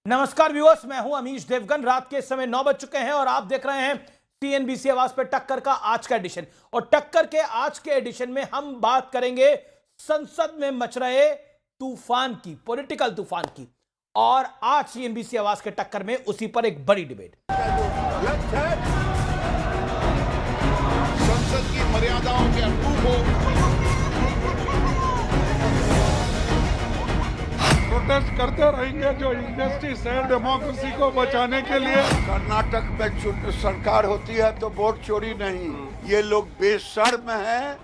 नमस्कार व्यूअर्स, मैं हूं अमीश देवगन। रात के समय 9 बज चुके हैं और आप देख रहे हैं टीएनबीसी आवाज पे टक्कर का आज का एडिशन। और टक्कर के आज के एडिशन में हम बात करेंगे संसद में मच रहे तूफान की, पॉलिटिकल तूफान की। और आज टीएनबीसी आवाज के टक्कर में उसी पर एक बड़ी डिबेट। संसद की मर्यादाओं के अनुरूप हो, प्रोटेस्ट करते रहेंगे जो इंडस्ट्रीज है डेमोक्रेसी को बचाने के लिए। कर्नाटक में सरकार होती है तो वोट चोरी नहीं, ये लोग बेशर्म हैं।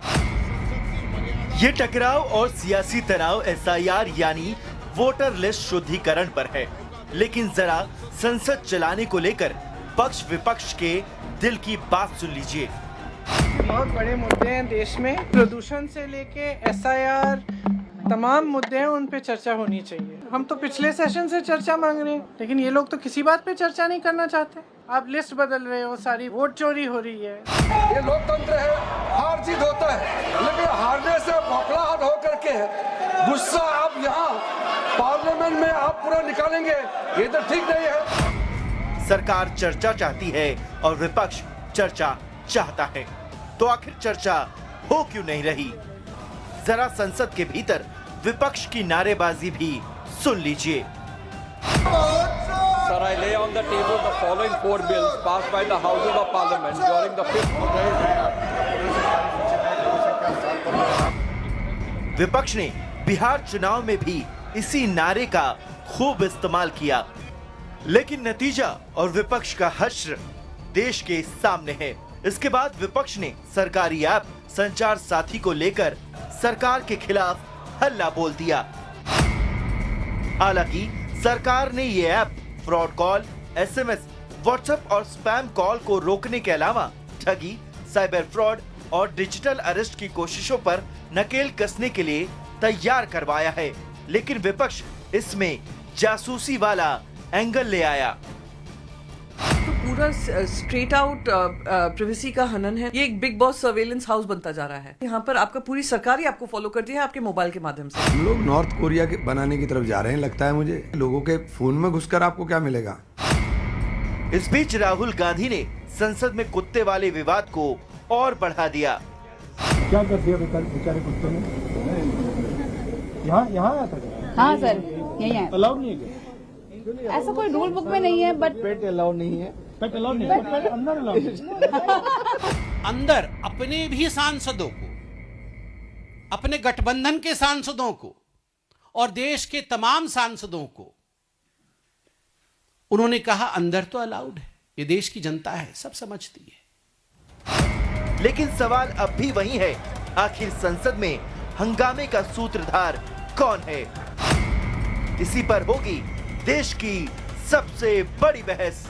ये टकराव और सियासी तनाव एसआईआर यानी वोटर लिस्ट शुद्धिकरण पर है। लेकिन जरा संसद चलाने को लेकर पक्ष विपक्ष के दिल की बात सुन लीजिए। बहुत बड़े मुद्दे हैं देश में, प्रदूषण से लेके एसआईआर, तमाम मुद्दे हैं, उन पे चर्चा होनी चाहिए। हम तो पिछले सेशन से चर्चा मांग रहे हैं, लेकिन ये लोग तो किसी बात पे चर्चा नहीं करना चाहते। आप लिस्ट बदल रहे हो, सारी वोट चोरी हो रही है। ये लोकतंत्र है, हार जीत होता है, लेकिन हारने से बौखलाहट होकर के गुस्सा आप यहाँ पार्लियामेंट में आप पूरा निकालेंगे, ये तो ठीक नहीं है। सरकार चर्चा चाहती है और विपक्ष चर्चा चाहता है, तो आखिर चर्चा हो क्यों नहीं रही? जरा संसद के भीतर विपक्ष की नारेबाजी भी सुन लीजिए। Sir, I lay on the table the following 4 bills passed by the Houses of Parliament during the 5th. विपक्ष ने बिहार चुनाव में भी इसी नारे का खूब इस्तेमाल किया, लेकिन नतीजा और विपक्ष का हश्र देश के सामने है। इसके बाद विपक्ष ने सरकारी ऐप संचार साथी को लेकर सरकार के खिलाफ हल्ला बोल दिया। हालांकि सरकार ने ये app fraud call, SMS, WhatsApp और स्पैम कॉल को रोकने के अलावा ठगी, साइबर फ्रॉड और डिजिटल अरेस्ट की कोशिशों पर नकेल कसने के लिए तैयार करवाया है। लेकिन विपक्ष इसमें जासूसी वाला एंगल ले आया। तो पूरा स्ट्रेट आउट प्राइवेसी का हनन है। ये एक बिग बॉस सर्वेलेंस हाउस बनता जा रहा है। यहाँ पर आपका पूरी सरकार ही आपको फॉलो करती है आपके मोबाइल के माध्यम से। हम लोग नॉर्थ कोरिया के बनाने की तरफ जा रहे हैं लगता है मुझे। लोगों के फोन में घुसकर आपको क्या मिलेगा? इस बीच राहुल गांधी ने संसद में कुत्ते वाले विवाद को और बढ़ा दिया। क्या कर दिया बेचारे कुत्ते ने? यहाँ आया था। हाँ सर, यही है। अलाउड नहीं है? ऐसा कोई रूल बुक में नहीं है, बट पेट अलाउड नहीं है। पेट अलाउड नहीं है, पेट अंदर अलाउड है। अंदर अपने भी सांसदों को, अपने गठबंधन के सांसदों को और देश के तमाम सांसदों को उन्होंने कहा अंदर तो अलाउड है। ये देश की जनता है, सब समझती है। लेकिन सवाल अब भी वही है, आखिर संसद में हंगामे का सूत्रधार कौन है? इसी पर होगी देश की सबसे बड़ी बहस।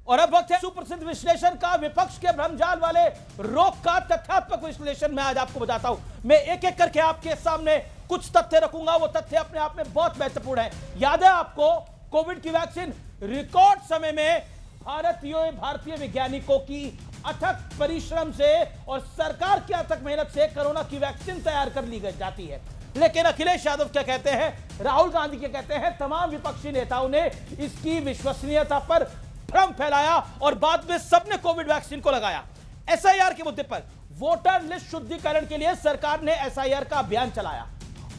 और अब वक्त है सुप्रसिद्ध विश्लेषण का, विपक्ष के भ्रमजाल वाले रोक का तथ्यात्मक विश्लेषण। मैं आज आपको बताता हूं। मैं एक एक करके आपके सामने कुछ तथ्य रखूंगा। वो तथ्य अपने आप में बहुत महत्वपूर्ण है। याद है आपको, कोविड की वैक्सीन रिकॉर्ड समय में भारतीय वैज्ञानिकों की अथक परिश्रम से और सरकार की अथक मेहनत से कोरोना की वैक्सीन तैयार कर ली जाती है। लेकिन अखिलेश यादव क्या कहते हैं, राहुल गांधी क्या कहते हैं, तमाम विपक्षी नेताओं ने इसकी विश्वसनीयता पर भ्रम फैलाया और बाद में सबने कोविड वैक्सीन को लगाया। एसआईआर के मुद्दे पर वोटर लिस्ट शुद्धिकरण के लिए सरकार ने एसआईआर का अभियान चलाया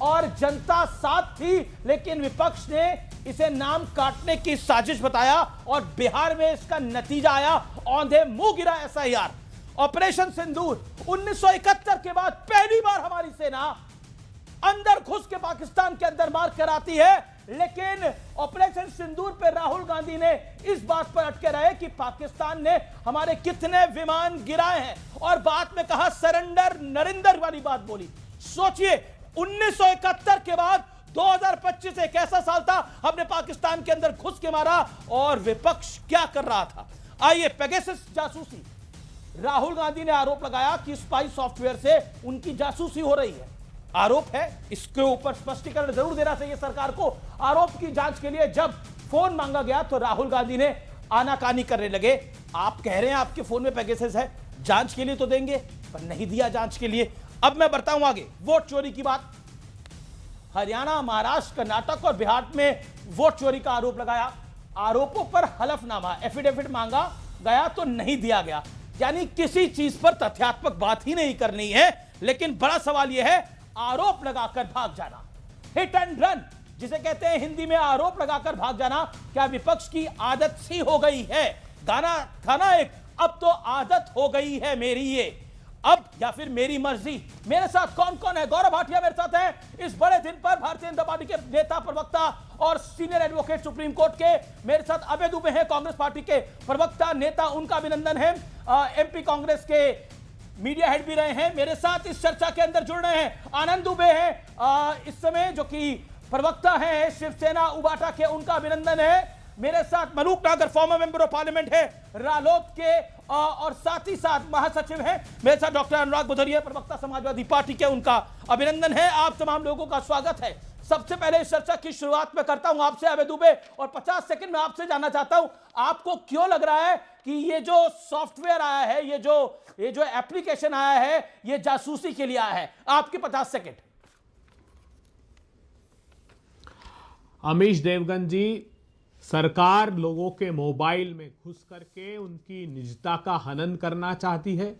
और जनता साथ थी, लेकिन विपक्ष ने इसे नाम काटने की साजिश बताया और बिहार में इसका नतीजा आया, औंधे मुंह गिरा एसआईआर। ऑपरेशन सिंदूर 1971 के बाद पहली बार हमारी सेना अंदर घुस के पाकिस्तान के अंदर मार कर आती है। लेकिन ऑपरेशन सिंदूर पे राहुल गांधी ने इस बात पर अटके रहे कि पाकिस्तान ने हमारे कितने विमान गिराए हैं और बाद में कहा सरेंडर नरेंद्र वाली बात बोली। सोचिए, 1971 के बाद 2025 एक ऐसा साल था, हमने पाकिस्तान के अंदर घुस के मारा। और विपक्ष क्या कर रहा था? आइए, पेगासस जासूसी। राहुल गांधी ने आरोप लगाया कि स्पाई सॉफ्टवेयर से उनकी जासूसी हो रही है। आरोप है, इसके ऊपर स्पष्टीकरण जरूर देना चाहिए सरकार को। आरोप की जांच के लिए जब फोन मांगा गया तो राहुल गांधी ने आनाकानी करने लगे। आप कह रहे हैं आपके फोन में पेगासस है, जांच के लिए तो देंगे, पर नहीं दिया जांच के लिए। अब मैं बढ़ता हूं आगे। वोट चोरी की बात, हरियाणा, महाराष्ट्र, कर्नाटक और बिहार में वोट चोरी का आरोप लगाया। आरोपों पर हलफनामा एफिडेविट मांगा गया तो नहीं दिया गया, यानी किसी चीज पर तथ्यात्मक बात ही नहीं करनी है। लेकिन बड़ा सवाल यह है, आरोप लगाकर भाग जाना, हिट एंड रन जिसे कहते हैं हिंदी में, आरोप लगाकर भाग जाना, क्या विपक्ष की आदत सी हो गई है? गाना था ना एक, अब तो आदत हो गई है मेरी ये, अब या फिर मेरी मर्जी। मेरे साथ कौन कौन है? गौरव भाटिया मेरे साथ है इस बड़े दिन पर, भारतीय जनता पार्टी के नेता, प्रवक्ता और सीनियर एडवोकेट सुप्रीम कोर्ट के। मेरे साथ अभय दुबे हैं, कांग्रेस पार्टी के प्रवक्ता, नेता, उनका अभिनंदन है। एमपी कांग्रेस के मीडिया हेड भी रहे हैं। मेरे साथ इस चर्चा के अंदर जुड़ रहे हैं आनंद दुबे हैं इस समय, जो कि प्रवक्ता हैं शिवसेना उबाटा के, उनका अभिनंदन है। मेरे साथ मलूक नागर, फॉर्मर मेंबर ऑफ पार्लियामेंट है रालोद के, और साथ ही साथ महासचिव हैं मेरे साथ डॉक्टर अनुराग बुधरिया, प्रवक्ता समाजवादी पार्टी के, उनका अभिनंदन है। आप तमाम लोगों का स्वागत है। सबसे पहले इस चर्चा की शुरुआत में करता हूं आपसे अभय दुबे, और 50 सेकंड में आपसे जानना चाहता हूं, आपको क्यों लग रहा है कि ये जो सॉफ्टवेयर आया है, ये जो एप्लीकेशन आया है, ये जासूसी के लिए आया है? आपके 50 सेकंड। अमीश देवगन जी, सरकार लोगों के मोबाइल में घुस करके उनकी निजता का हनन करना चाहती है,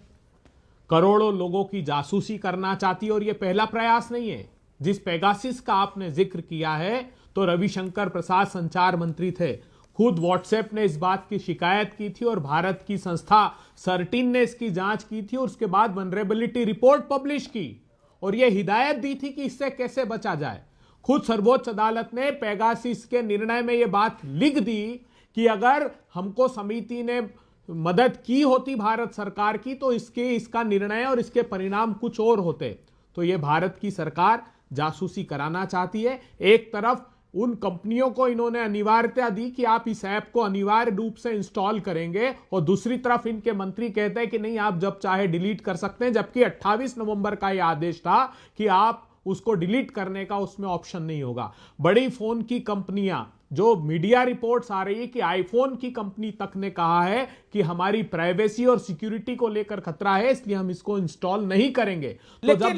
करोड़ों लोगों की जासूसी करना चाहती है, और यह पहला प्रयास नहीं है। जिस पेगासिस का आपने जिक्र किया है, तो रविशंकर प्रसाद संचार मंत्री थे, खुद व्हाट्सएप ने इस बात की शिकायत की थी और भारत की संस्था सर्टिन ने इसकी जांच की थी और उसके बाद वनरेबिलिटी रिपोर्ट पब्लिश की और यह हिदायत दी थी कि इससे कैसे बचा जाए। खुद सर्वोच्च अदालत ने पेगासिस के निर्णय में यह बात लिख दी कि अगर हमको समिति ने मदद की होती भारत सरकार की, तो इसका निर्णय और इसके परिणाम कुछ और होते। तो यह भारत की सरकार जासूसी कराना चाहती है। एक तरफ उन कंपनियों को इन्होंने अनिवार्यता दी कि आप इस ऐप को अनिवार्य रूप से इंस्टॉल करेंगे, और दूसरी तरफ इनके मंत्री कहते हैं कि नहीं, आप जब चाहे डिलीट कर सकते हैं, जबकि 28 नवंबर का यह आदेश था कि आप उसको डिलीट करने का उसमें ऑप्शन नहीं होगा। बड़ी फोन की कंपनियां, जो मीडिया रिपोर्ट्स आ रही है कि आईफोन की कंपनी तक ने कहा है कि हमारी प्राइवेसी और सिक्योरिटी को लेकर खतरा है, इसलिए हम इसको इंस्टॉल नहीं करेंगे। दुबे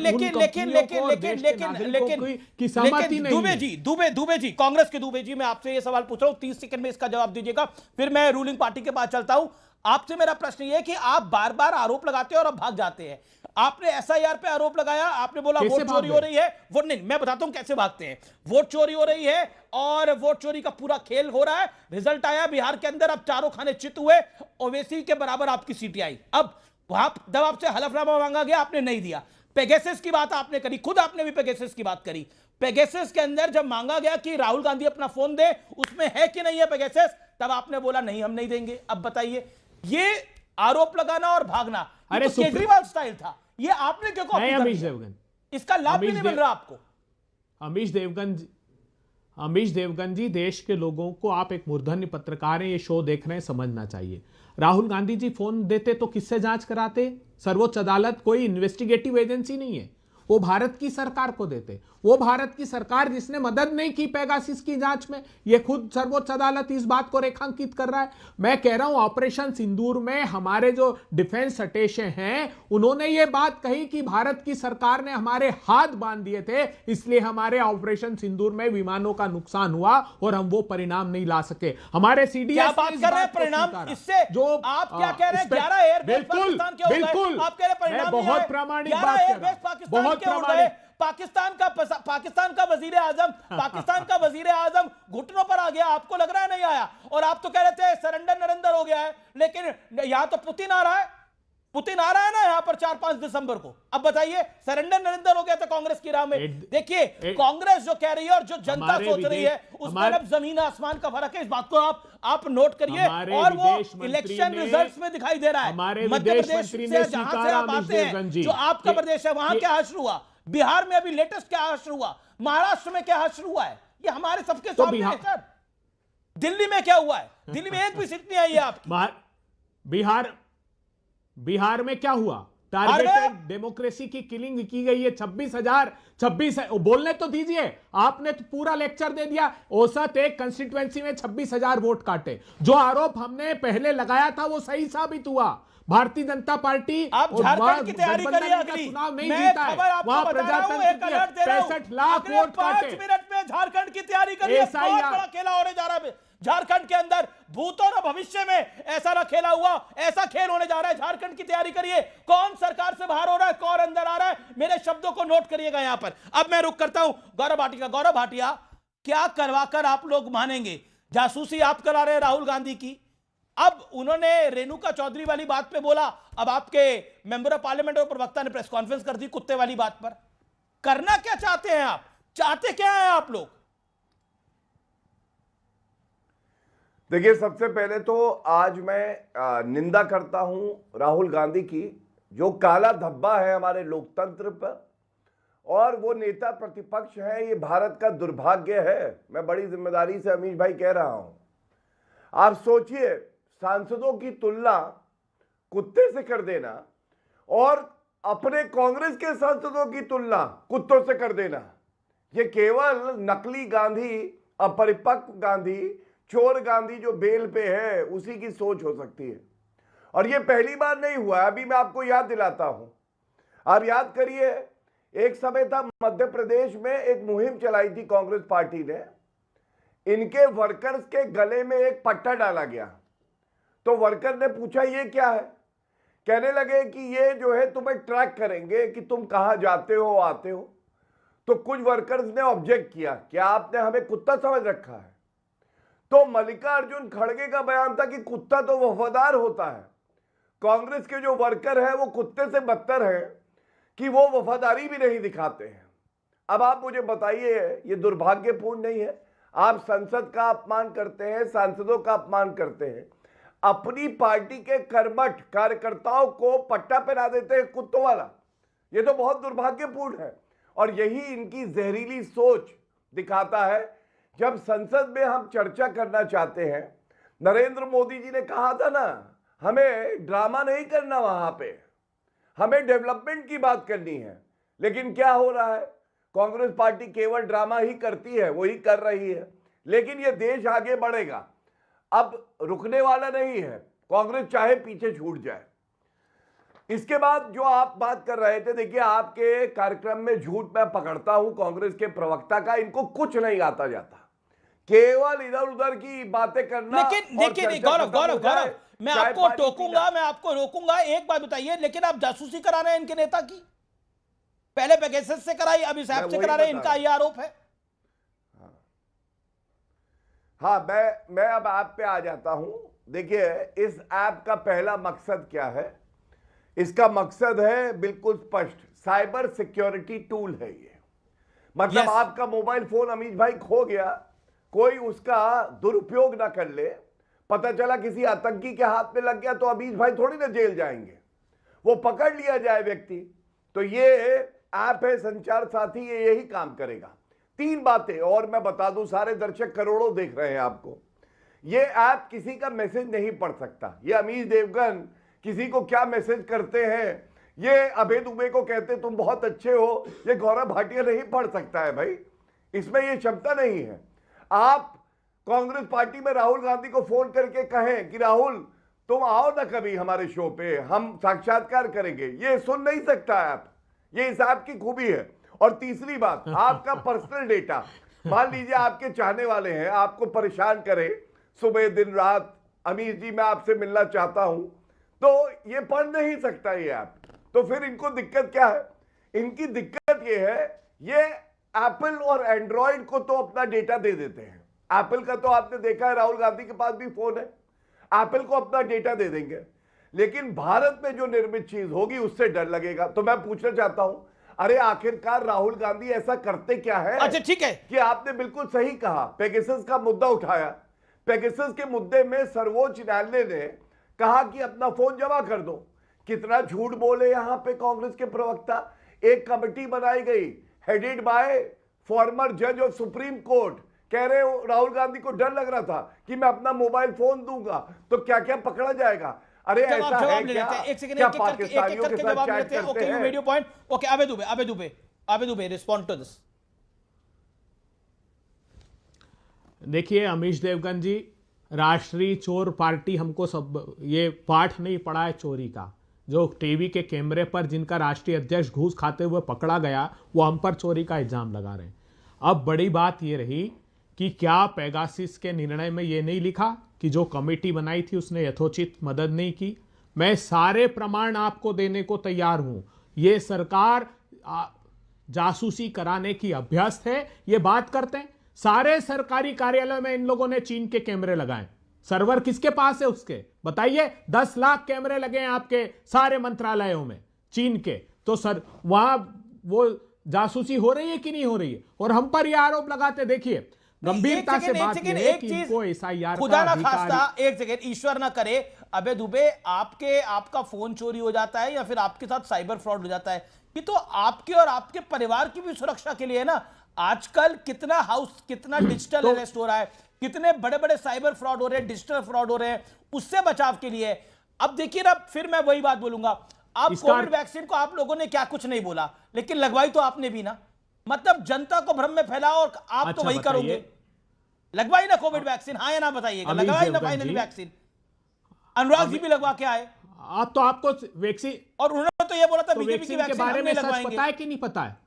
जी, कांग्रेस के दुबे जी, मैं आपसे ये सवाल पूछ रहा हूं, 30 सेकंड में इसका जवाब दीजिएगा, फिर मैं रूलिंग पार्टी के पास चलता हूं। आपसे मेरा प्रश्न ये है कि आप बार बार आरोप लगाते हैं और अब भाग जाते हैं। आपने एसआईआर पे आरोप लगाया, आपने बोला वोट चोरी हो रही है, वोट नहीं, मैं बताता हूं कैसे भागते हैं। वोट चोरी हो रही है और वोट चोरी का पूरा खेल हो रहा है। रिजल्ट आया बिहार के अंदर, अब चारों खाने चित हुए, ओवैसी के बराबर आपकी सीटें आई। अब वहां जब आपसे हलफनामा मांगा गया, आपने नहीं दिया। पेगासस की बात आपने करी, खुद आपने भी पेगासस की बात करी। पेगासस के अंदर जब मांगा गया कि राहुल गांधी अपना फोन दे, उसमें है कि नहीं है पेगासस, तब आपने बोला नहीं, हम नहीं देंगे। अब बताइए, ये आरोप लगाना और भागना, अरे तो केजरीवाल स्टाइल था, ये आपने क्यों कॉपी कर लिया? इसका लाभ भी नहीं मिल रहा आपको। अमीश देवगन जी, देश के लोगों को, आप एक मूर्धन्य पत्रकार हैं, ये शो देख रहे हैं, समझना चाहिए। राहुल गांधी जी फोन देते तो किससे जांच कराते? सर्वोच्च अदालत कोई इन्वेस्टिगेटिव एजेंसी नहीं है, वो भारत की सरकार को देते। वो भारत की सरकार जिसने मदद नहीं की पेगासिस की जांच में, ये खुद सर्वोच्च अदालत इस बात को रेखांकित कर रहा है। मैं कह रहा हूं, ऑपरेशन सिंदूर में हमारे जो डिफेंस अटैचे हैं, उन्होंने ये बात कही कि भारत की सरकार ने हमारे हाथ बांध दिए थे, इसलिए हमारे ऑपरेशन सिंदूर में विमानों का नुकसान हुआ और हम वो परिणाम नहीं ला सके। हमारे सीडीएस बात कर रहे हैं परिणाम, इससे जो आप क्या कह रहे हैं? 11 एयरबेस पाकिस्तान के हो गए, आप कह रहे हैं परिणाम बहुत प्रामाणिक बात कर रहा हूं, बहुत प्रामाणिक। पाकिस्तान का वजीर आजम घुटनों पर आ गया, आपको लग रहा है नहीं आया? और आप तो कह रहे थे सरेंडर नरेंद्र हो गया है, लेकिन यहां तो पुतिन आ रहा है ना यहां पर 4-5 दिसंबर को। अब बताइए, सरेंडर नरेंद्र हो गया था कांग्रेस की राह में। देखिए, कांग्रेस जो कह रही है और जो जनता सोच रही है, उसमें अब जमीन आसमान का फर्क है। इस बात को आप नोट करिए, और वो इलेक्शन रिजल्ट्स में दिखाई दे रहा है। मध्य प्रदेश से जहां से आप आते हैं, जो आपका प्रदेश है, वहां क्या हश्र हुआ? बिहार में अभी लेटेस्ट क्या हश्र हुआ? महाराष्ट्र में क्या हश्र हुआ है? ये हमारे सबके सामने है सर। दिल्ली में क्या हुआ है? दिल्ली में एक भी सीट नहीं आई है आपकी। बिहार में क्या हुआ? टारगेटेड डेमोक्रेसी की किलिंग की गई है। 26 बोलने तो दीजिए, आपने तो पूरा लेक्चर दे दिया। औसत एक कंस्टिट्यूएंसी में 26,000 वोट काटे। जो आरोप हमने पहले लगाया था वो सही साबित हुआ। भारतीय जनता पार्टी आप झारखंड की तैयारी करिए, अगली चुनाव नहीं जीता है, वहां प्रजातंत्र 65 लाख वोट काटे। 5 मिनट में झारखंड की तैयारी करिए, बहुत बड़ा खेला होने जा रहा है। झारखंड के अंदर भूतों और भविष्य में ऐसा ना खेला हुआ, ऐसा खेल होने जा रहा है। झारखंड की तैयारी करिए, कौन सरकार से बाहर हो रहा है, कौन अंदर आ रहा है, मेरे शब्दों को नोट करिएगा यहां पर। अब मैं रुक करता हूं गौरव भाटिया। गौरव भाटिया, क्या करवाकर आप लोग मानेंगे? जासूसी आप करा रहे हैं राहुल गांधी की, अब उन्होंने रेणुका चौधरी वाली बात पे बोला, अब आपके मेंबर ऑफ पार्लियामेंट और प्रवक्ता ने प्रेस कॉन्फ्रेंस कर दी कुत्ते वाली बात पर। करना क्या चाहते हैं आप? चाहते क्या हैं आप लोग? देखिए, सबसे पहले तो आज मैं निंदा करता हूं राहुल गांधी की, जो काला धब्बा है हमारे लोकतंत्र पर, और वो नेता प्रतिपक्ष है। ये भारत का दुर्भाग्य है। मैं बड़ी जिम्मेदारी से अमीश भाई कह रहा हूं। आप सोचिए, सांसदों की तुलना कुत्ते से कर देना और अपने कांग्रेस के सांसदों की तुलना कुत्तों से कर देना, ये केवल नकली गांधी, अपरिपक्व गांधी, चोर गांधी जो बेल पे है, उसी की सोच हो सकती है। और ये पहली बार नहीं हुआ। अभी मैं आपको याद दिलाता हूं, आप याद करिए, एक समय था मध्य प्रदेश में एक मुहिम चलाई थी कांग्रेस पार्टी ने, इनके वर्कर्स के गले में एक पट्टा डाला गया। तो वर्कर ने पूछा ये क्या है, कहने लगे कि ये जो है तुम्हें ट्रैक करेंगे कि तुम कहां जाते हो आते हो। तो कुछ वर्कर्स ने ऑब्जेक्ट किया, क्या आपने हमें कुत्ता समझ रखा है? तो मल्लिकार्जुन खड़गे का बयान था कि कुत्ता तो वफादार होता है। कांग्रेस के जो वर्कर है वो कुत्ते से बदतर है कि वो वफादारी भी नहीं दिखाते हैं। अब आप मुझे बताइए, ये दुर्भाग्यपूर्ण नहीं है? आप संसद का अपमान करते हैं, सांसदों का अपमान करते हैं, अपनी पार्टी के कर्मठ कार्यकर्ताओं को पट्टा पहना देते हैं कुत्तों वाला। ये तो बहुत दुर्भाग्यपूर्ण है। और यही इनकी जहरीली सोच दिखाता है। जब संसद में हम चर्चा करना चाहते हैं, नरेंद्र मोदी जी ने कहा था ना, हमें ड्रामा नहीं करना, वहां पे हमें डेवलपमेंट की बात करनी है। लेकिन क्या हो रहा है? कांग्रेस पार्टी केवल ड्रामा ही करती है, वही कर रही है। लेकिन ये देश आगे बढ़ेगा, अब रुकने वाला नहीं है। कांग्रेस चाहे पीछे छूट जाए। इसके बाद जो आप बात कर रहे थे, देखिए, आपके कार्यक्रम में झूठ मैं पकड़ता हूं कांग्रेस के प्रवक्ता का, इनको कुछ नहीं आता जाता, केवल इधर उधर की बातें करना। लेकिन देखिए गौरव, मैं आपको टोकूंगा, मैं आपको रोकूंगा। एक बात बताइए, लेकिन आप जासूसी करा रहे हैं इनके नेता की, पहले पेगासस से कराई, अब इस ऐप से करा रहे हैं, इनका ये आरोप है। हाँ, मैं अब ऐप पे आ जाता हूं। देखिए, इस ऐप का पहला मकसद क्या है? इसका मकसद है बिल्कुल स्पष्ट, साइबर सिक्योरिटी टूल है ये। मतलब आपका मोबाइल फोन अमीश भाई खो गया, कोई उसका दुरुपयोग ना कर ले, पता चला किसी आतंकी के हाथ में लग गया, तो अमीश भाई थोड़ी ना जेल जाएंगे, वो पकड़ लिया जाए व्यक्ति। तो ये ऐप है संचार साथी, ये यही काम करेगा। 3 बातें और मैं बता दूं, सारे दर्शक करोड़ों देख रहे हैं आपको। ये ऐप किसी का मैसेज नहीं पढ़ सकता। ये अमीश देवगन किसी को क्या मैसेज करते हैं, ये अभय दुबे को कहते तुम बहुत अच्छे हो, ये गौरव भाटिया नहीं पढ़ सकता है भाई, इसमें ये क्षमता नहीं है। आप कांग्रेस पार्टी में राहुल गांधी को फोन करके कहें कि राहुल तुम आओ ना कभी हमारे शो पे, हम साक्षात्कार करेंगे, ये सुन नहीं सकता ऐप। ये इस ऐप की खूबी है। और तीसरी बात, आपका पर्सनल डेटा, मान लीजिए आपके चाहने वाले हैं, आपको परेशान करें सुबह दिन रात, अमीश जी मैं आपसे मिलना चाहता हूं, तो ये पढ़ नहीं सकता ये ऐप। तो फिर इनको दिक्कत क्या है? इनकी दिक्कत ये है, ये एप्पल और एंड्रॉइड को तो अपना डेटा दे देते हैं। एप्पल का तो आपने देखा है, राहुल गांधी के पास भी फोन है, एप्पल को अपना डेटा दे देंगे। लेकिन भारत में जो निर्मित चीज होगी उससे डर लगेगा। तो मैं पूछना चाहता हूं, अरे आखिरकार राहुल गांधी ऐसा करते क्या है? अच्छा ठीक है कि आपने बिल्कुल सही कहा, पेगासस का मुद्दा उठाया। पेगासस के मुद्दे में सर्वोच्च न्यायालय ने कहा कि अपना फोन जमा कर दो। कितना झूठ बोले यहां पे कांग्रेस के प्रवक्ता। एक कमेटी बनाई गई हेडेड बाय फॉर्मर जज ऑफ सुप्रीम कोर्ट, कह रहे हो राहुल गांधी को डर लग रहा था कि मैं अपना मोबाइल फोन दूंगा तो क्या क्या पकड़ा जाएगा। अरे ऐसा है क्या? एक सेकंड, क्या पाकिस्तानियों के साथ चैट करते हैं? Video point. ओके, अबे दुबे रिस्पॉन्ड टू दिस। देखिए अमीश देवगन जी, राष्ट्रीय चोर पार्टी हमको सब ये पाठ नहीं पड़ा है चोरी का। जो टीवी के कैमरे पर जिनका राष्ट्रीय अध्यक्ष घूस खाते हुए पकड़ा गया, वो हम पर चोरी का इल्जाम लगा रहे हैं। अब बड़ी बात ये रही कि क्या पेगासिस के निर्णय में यह नहीं लिखा कि जो कमेटी बनाई थी उसने यथोचित मदद नहीं की? मैं सारे प्रमाण आपको देने को तैयार हूं। यह सरकार जासूसी कराने की अभ्यस्त है। ये बात करते हैं सारे सरकारी कार्यालयों में इन लोगों ने चीन के कैमरे लगाए। सर्वर किसके पास है उसके? बताइए। 10 लाख कैमरे लगे हैं आपके सारे मंत्रालयों में चीन के। तो सर वहां वो जासूसी हो रही है कि नहीं हो रही है? और हम पर यह आरोप लगाते, देखिए गंभीरता से बात है कि इनको एसआईआर खुदा ना खास्ता, एक सेकंड, ईश्वर ना करे अबे दुबे आपका फोन चोरी हो जाता है या फिर आपके साथ साइबर फ्रॉड हो जाता है, ये तो आपके और आपके परिवार की भी सुरक्षा के लिए है ना। आजकल कितना डिजिटल अरेस्ट हो रहा है, कितने बड़े बड़े साइबर फ्रॉड हो रहे हैं, डिजिटल फ्रॉड हो रहे हैं, उससे बचाव के लिए। अब देखिए ना, फिर मैं वही बात बोलूंगा, आप कोविड वैक्सीन को आप लोगों ने क्या कुछ नहीं बोला, लेकिन लगवाई तो आपने भी ना। मतलब जनता को भ्रम में फैलाओ और आप तो वही करोगे। लगवाई ना कोविड वैक्सीन, हाँ या ना बताइएगा? लगवाई ना फाइनली वैक्सीन? अनुराग जी भी लगवा के आए। आप तो आपको वैक्सीन, और उन्होंने तो ये बोला था बीजेपी की वैक्सीन बारे में सच पता है कि नहीं पता है?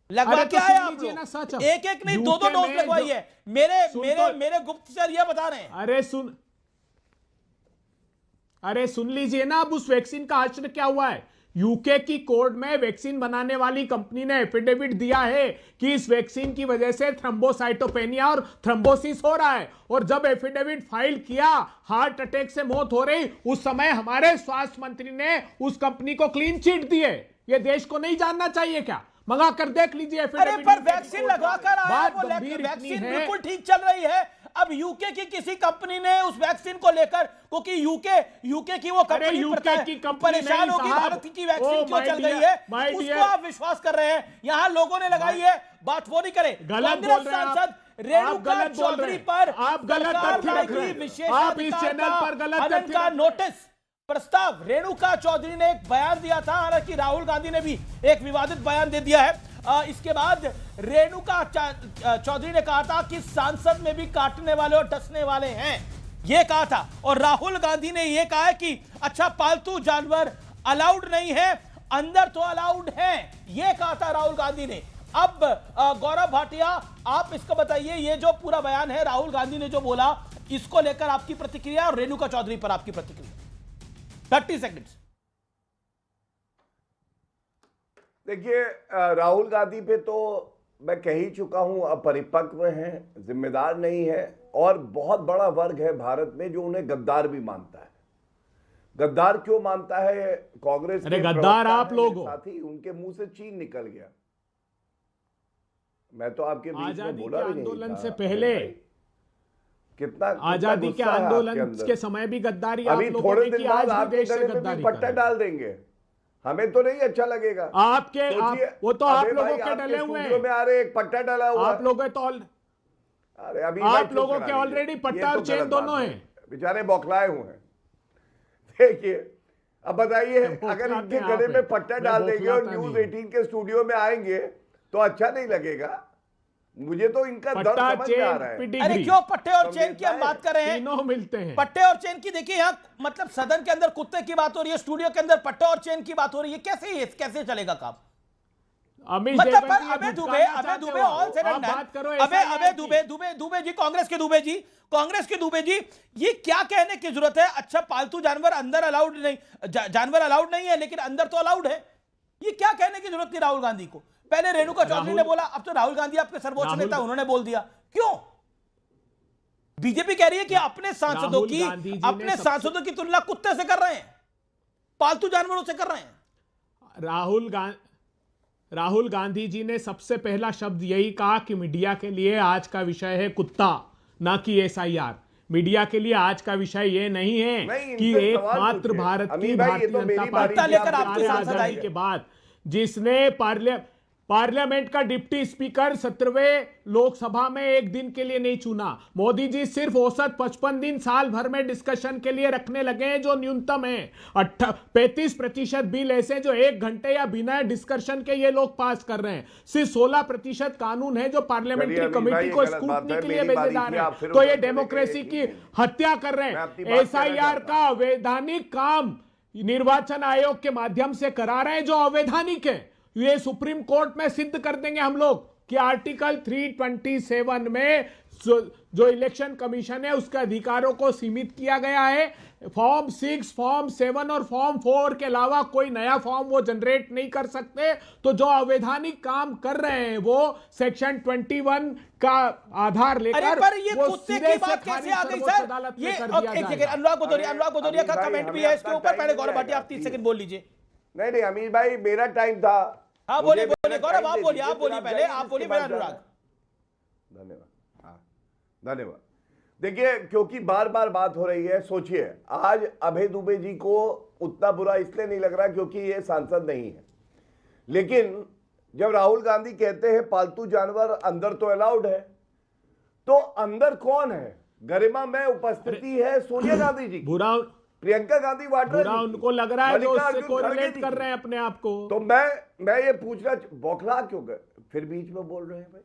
लगवा के आए आप लोग? एक नहीं, 2 डोज लगवाई है। मेरे गुप्तचर ये बता रहे हैं। अरे सुन लीजिए ना, अब उस वैक्सीन का हश्र क्या हुआ है। यूके की कोर्ट में वैक्सीन बनाने वाली कंपनी ने एफिडेविट दिया है कि इस वैक्सीन की वजह से थ्रोम्बोसाइटोपेनिया और थ्रोम्बोसिस हो रहा है। और जब एफिडेविट फाइल किया, हार्ट अटैक से मौत हो रही, उस समय हमारे स्वास्थ्य मंत्री ने उस कंपनी को क्लीन चिट दी है। यह देश को नहीं जानना चाहिए क्या? मंगा कर देख लीजिए। अरे पर वैक्सीन लगवा कर आया, वो वैक्सीन बिल्कुल ठीक चल रही है। अब यूके की किसी कंपनी ने उस वैक्सीन को लेकर, क्योंकि यूके की वो कंपनी परेशान होगी भारत की वैक्सीन क्यों चल रही है, उसको आप विश्वास कर रहे हैं। यहां लोगों ने लगाई है, बात वो नहीं करे। कांग्रेस सांसद रेणुका चौधरी पर आप गलत तथ्य रख रहे हैं। आप इस चैनल पर गलत तथ्य का नोटिस प्रस्ताव रेणुका चौधरी ने एक बयान दिया था, हालांकि राहुल गांधी ने भी एक विवादित बयान दे दिया है। इसके बाद रेणुका चौधरी ने कहा था कि सांसद में भी काटने वाले और डसने वाले हैं, यह कहा था। और राहुल गांधी ने यह कहा है कि अच्छा पालतू जानवर अलाउड नहीं है, अंदर तो अलाउड है, यह कहा था राहुल गांधी ने। अब गौरव भाटिया, आप इसको बताइए, ये जो पूरा बयान है राहुल गांधी ने जो बोला, इसको लेकर आपकी प्रतिक्रिया और रेणुका चौधरी पर आपकी प्रतिक्रिया। 30 सेकंड्स। देखिए, राहुल गांधी पे तो मैं कह ही चुका हूं, अपरिपक्व हैं, जिम्मेदार नहीं है। और बहुत बड़ा वर्ग है भारत में जो उन्हें गद्दार भी मानता है। गद्दार क्यों मानता है? कांग्रेस के गद्दार आप लोग साथी, उनके मुंह से चीन निकल गया। मैं तो आपके बीच में बोला भी नहीं। आंदोलन से पहले कितना आजादी के आंदोलन के समय भी गद्दारी अभी थोड़े दिन बाद आपके गले में भी पट्टा डाल देंगे, हमें तो नहीं अच्छा लगेगा। आपके वो तो आप लोगों के डले हुए हैं में आ रहे, एक पट्टा डाला हुआ आप लोगों तो अरे अभी आप लोगों के ऑलरेडी पट्टा और चेन दोनों हैं। बेचारे बौखलाए हुए हैं। देखिए, अब बताइए, अगर इनके गले में पट्टा डाल देंगे और न्यूज 18 के स्टूडियो में आएंगे तो अच्छा नहीं लगेगा। मुझे तो इनका दर्द समझ में आ रहा है। अरे क्यों पट्टे और चेन की हम बात कर रहे हैं? तीनों मिलते हैं। पट्टे और चेन की देखिए, यहाँ मतलब सदन के अंदर कुत्ते की बात हो रही है, स्टूडियो के अंदर पट्टे और चेन की बात हो रही है। कैसे चलेगा काम? मतलब अबे Dubey all said and done, अबे दुबे जी, कांग्रेस के दुबे जी, ये क्या कहने की जरूरत है? अच्छा पालतू जानवर अंदर अलाउड नहीं, जानवर अलाउड नहीं है लेकिन अंदर तो अलाउड है, ये क्या कहने की जरूरत थी राहुल गांधी को? पहले रेणुका चौधरी ने बोला, अब तो राहुल गांधी आपके सर्वोच्च नेता, उन्होंने बोल दिया। क्यों? बीजेपी कह रही है कि अपने सांसदों की तुलना कुत्ते से कर रहे हैं, पालतू जानवरों से कर रहे हैं। राहुल गांधी जी ने सबसे पहला शब्द यही कहा कि मीडिया के लिए आज का विषय है कुत्ता, ना कि एसआईआर। मीडिया के लिए आज का विषय ये नहीं है कि एकमात्र भारत की भारतीय जनता पार्टी आजादी के बाद जिसने पार्लियामेंट का डिप्टी स्पीकर 17वें लोकसभा में एक दिन के लिए नहीं चुना। मोदी जी सिर्फ औसत 55 दिन साल भर में डिस्कशन के लिए रखने लगे हैं, जो न्यूनतम है। 35% बिल ऐसे जो 1 घंटे या बिना डिस्कशन के ये लोग पास कर रहे हैं। सिर्फ 16% कानून है जो पार्लियामेंट्री कमेटी को स्क्रूटनी के लिए भेजे जा रहे हैं। तो ये डेमोक्रेसी की हत्या कर रहे हैं। एसआईआर का अवैधानिक काम निर्वाचन आयोग के माध्यम से करा रहे हैं जो अवैधानिक है। ये सुप्रीम कोर्ट में सिद्ध कर देंगे हम लोग। कि आर्टिकल 327 में जो इलेक्शन कमीशन है उसके अधिकारों को सीमित किया गया है। फॉर्म 6, फॉर्म 7 और फॉर्म 4 के अलावा कोई नया फॉर्म वो जनरेट नहीं कर सकते। तो जो अवैधानिक काम कर रहे हैं वो सेक्शन 21 का आधार लेकर पर ये कुत्ते की बात कैसे आ गई सर? ये अनुराग भदौरिया का कमेंट भी है इसके ऊपर। पहले गौरव भाटिया आप 30 सेकंड बोल लीजिए। नहीं अमीर भाई मेरा टाइम था। हाँ बोलिए गौरव, आप बोलिए पहले, आप बोलिए मेरा अनुराग। धन्यवाद। देखिए, क्योंकि बार बार बात हो रही है, सोचिए आज अभय दुबे जी को उतना बुरा इसलिए नहीं लग रहा क्योंकि ये सांसद नहीं है, लेकिन जब राहुल गांधी कहते हैं पालतू जानवर अंदर तो अलाउड है, तो अंदर कौन है? गरिमा में उपस्थिति है सोनिया गांधी जी, बुरा प्रियंका गांधी वाड्रा जी, उनको लग रहा है जो उससे कोरिलेट कर रहे हैं अपने आप को। तो मैं ये पूछना, बौखला क्यों गए फिर बीच में बोल रहे हैं भाई?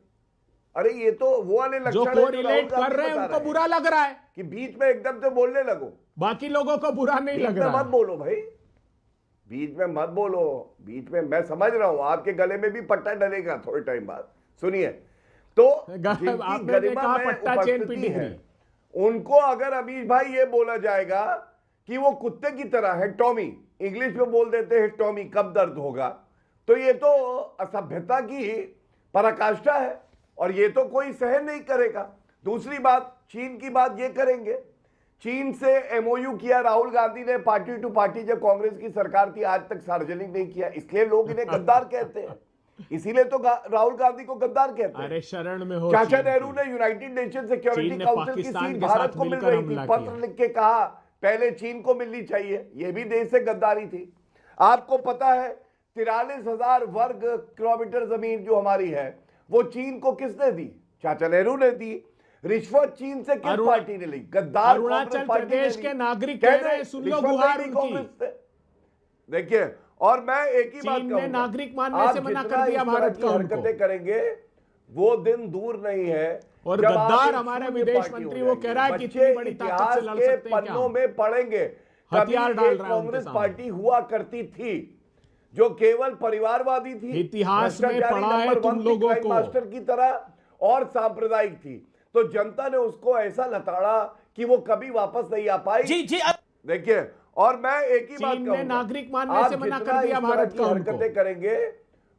अरे ये तो वो वाले लक्षण जो कोरिलेट कर रहे हैं उनको बुरा लग रहा है कि बीच में एकदम से बोलने लगो, बाकी लोगों को बुरा नहीं लग रहा। मत बोलो भाई, बीच में मत बोलो। बीच में मैं समझ रहा हूं आपके गले में भी पट्टा डलेगा थोड़े टाइम बाद। सुनिए, तो गरिमा में उपस्थिति है, उनको अगर अमीश भाई ये बोला जाएगा कि वो कुत्ते की तरह है, टॉमी, इंग्लिश में बोल देते हैं टॉमी, कब दर्द होगा, तो ये तो असभ्यता की पराकाष्ठा है और ये तो कोई सहन नहीं करेगा। दूसरी बात, चीन की बात ये करेंगे, चीन से एमओयू किया राहुल गांधी ने पार्टी टू पार्टी, जब कांग्रेस की सरकार थी, आज तक सार्वजनिक नहीं किया, इसलिए लोग इन्हें गद्दार कहते हैं, इसीलिए तो राहुल गांधी को गद्दार कहते हैं। अरे शरण में हो। चाचा नेहरू ने यूनाइटेड नेशन सिक्योरिटी काउंसिल की सीट भारत को मिल रही थी, पत्र लिख के कहा पहले चीन को मिलनी चाहिए, यह भी देश से गद्दारी थी। आपको पता है 43,000 वर्ग किलोमीटर जमीन जो हमारी है वो चीन को किसने दी? चाचा नेहरू ने दी। रिश्वत चीन से किस पार्टी ने ली? गद्दार अरुणाचल प्रदेश के नागरिक कह रहे हैं, सुन लो गुहार उनकी। देखिए, और मैं एक ही बात कहूंगा, नागरिक मानने से मना कर दिया भारत का। हरकतें करेंगे वो दिन दूर नहीं है। और गद्दार हमारे विदेश मंत्री वो कह रहा है कि इतनी बड़ी ताकत से लड़ सकते हैं क्या? पन्नों में पढ़ेंगे, हथियार डाल रहा है कांग्रेस पार्टी हुआ करती थी जो केवल परिवारवादी थी, इतिहास में पढ़ा है तुम लोगों को, मास्टर की तरह और सांप्रदायिक थी। तो जनता ने उसको ऐसा लताड़ा कि वो कभी वापस नहीं आ पाई। जी देखिए, और मैं एक ही बात कहूंगा, नागरिक मानने से मना कर दिया भारत का। हरकतें करेंगे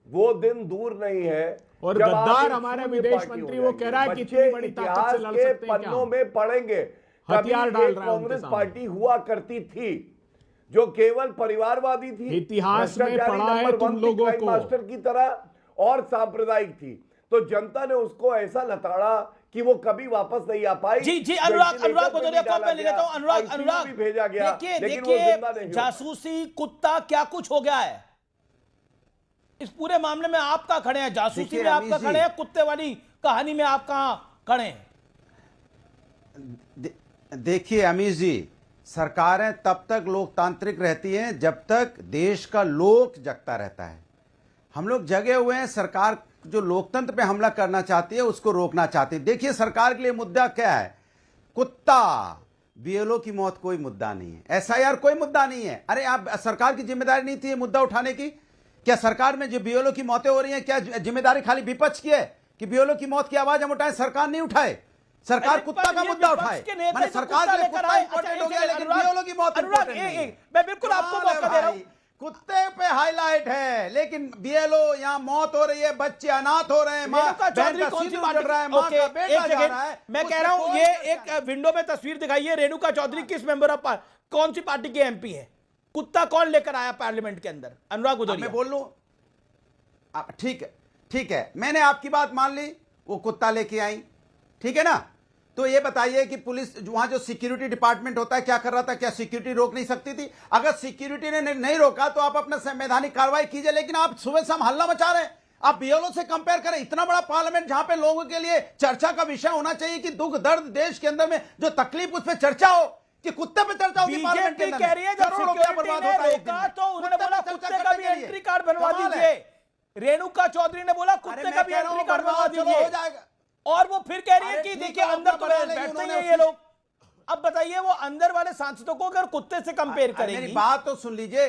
वो दिन दूर नहीं है। और गद्दार हमारे विदेश मंत्री वो कह रहा है कि इतनी बड़ी ताकत से लड़ सकते हैं क्या? पन्नों में पढ़ेंगे, हथियार डाल रहा है कांग्रेस पार्टी हुआ करती थी जो केवल परिवारवादी थी, इतिहास में पढ़ा है तुम लोगों को, मास्टर की तरह और सांप्रदायिक थी। तो जनता ने उसको ऐसा लताड़ा कि वो कभी वापस नहीं आ पाई। जी अनुराग भदौरिया को मैं ले लेता हूं। अनुराग भी भेजा गया, देखिए जासूसी कुत्ता क्या कुछ हो गया है इस पूरे मामले में। आपका खड़े हैं, जासूसी में आपका खड़े हैं, कुत्ते वाली कहानी में आप कहां खड़े हैं? देखिए अमीश जी, सरकारें तब तक लोकतांत्रिक रहती हैं जब तक देश का लोक जगता रहता है। हम लोग जगे हुए हैं, सरकार जो लोकतंत्र पे हमला करना चाहती है उसको रोकना चाहती है। देखिए सरकार के लिए मुद्दा क्या है? कुत्ता, बीएलओ की मौत कोई मुद्दा नहीं है, एसआईआर कोई मुद्दा नहीं है। अरे आप, सरकार की जिम्मेदारी नहीं थी ये मुद्दा उठाने की? क्या सरकार में जो बीएलओ की मौतें हो रही हैं, क्या जिम्मेदारी खाली विपक्ष की है कि बीएलओ की मौत की आवाज हम उठाएं? सरकार नहीं उठाए, सरकार कुत्ता का मुद्दा उठाए। मैंने सरकार के लिए कुत्ता इंपॉर्टेंट हो गया, लेकिन बीएलओ की मौत इंपॉर्टेंट नहीं। मैं बिल्कुल आपको मौका दे रहा हूं। कुत्ते पे हाईलाइट है, लेकिन बीएलओ यहाँ मौत हो रही है, बच्चे अनाथ हो रहे हैं, मां का चौधरी कौन सी पार्टी रहा है, मां का बेटा जा रहा है। मैं कह रहा हूं ये एक विंडो में तस्वीर दिखाई है, रेणुका चौधरी किस मेंबर ऑफ कौन सी पार्टी के एमपी है? कुत्ता कौन लेकर आया पार्लियामेंट के अंदर? अनुराग भदौरिया। मैं बोल लूं, ठीक है, मैंने आपकी बात मान ली, वो कुत्ता लेके आई, ठीक है ना? तो ये बताइए कि पुलिस वहां जो सिक्योरिटी डिपार्टमेंट होता है क्या कर रहा था? क्या सिक्योरिटी रोक नहीं सकती थी? अगर सिक्योरिटी ने नहीं रोका तो आप अपना संवैधानिक कार्रवाई कीजिए, लेकिन आप सुबह शाम हल्ला मचा रहे हैं। आप बीएलओ से कंपेयर करें, इतना बड़ा पार्लियामेंट जहां पे लोगों के लिए चर्चा का विषय होना चाहिए कि दुख दर्द देश के अंदर में जो तकलीफ उस पर चर्चा हो, कि कुत्ते पे चर्चा होगी पार्लियामेंट के अंदर। कह रही है जब सिक्योरिटी ने रोका तो उन्होंने बोला कुत्ते का भी एंट्री कार्ड बनवा दीजिए। रेणुका चौधरी ने बोला कुत्ते का भी एंट्री कार्ड बनवा दीजिए, और वो फिर कह रही है कि देखिए अंदर तो बैठते ही हैं ये लोग। अब बताइए वो अंदर वाले सांसदों को अगर कुत्ते से कंपेयर करेंगे। मेरी बात तो सुन लीजिए,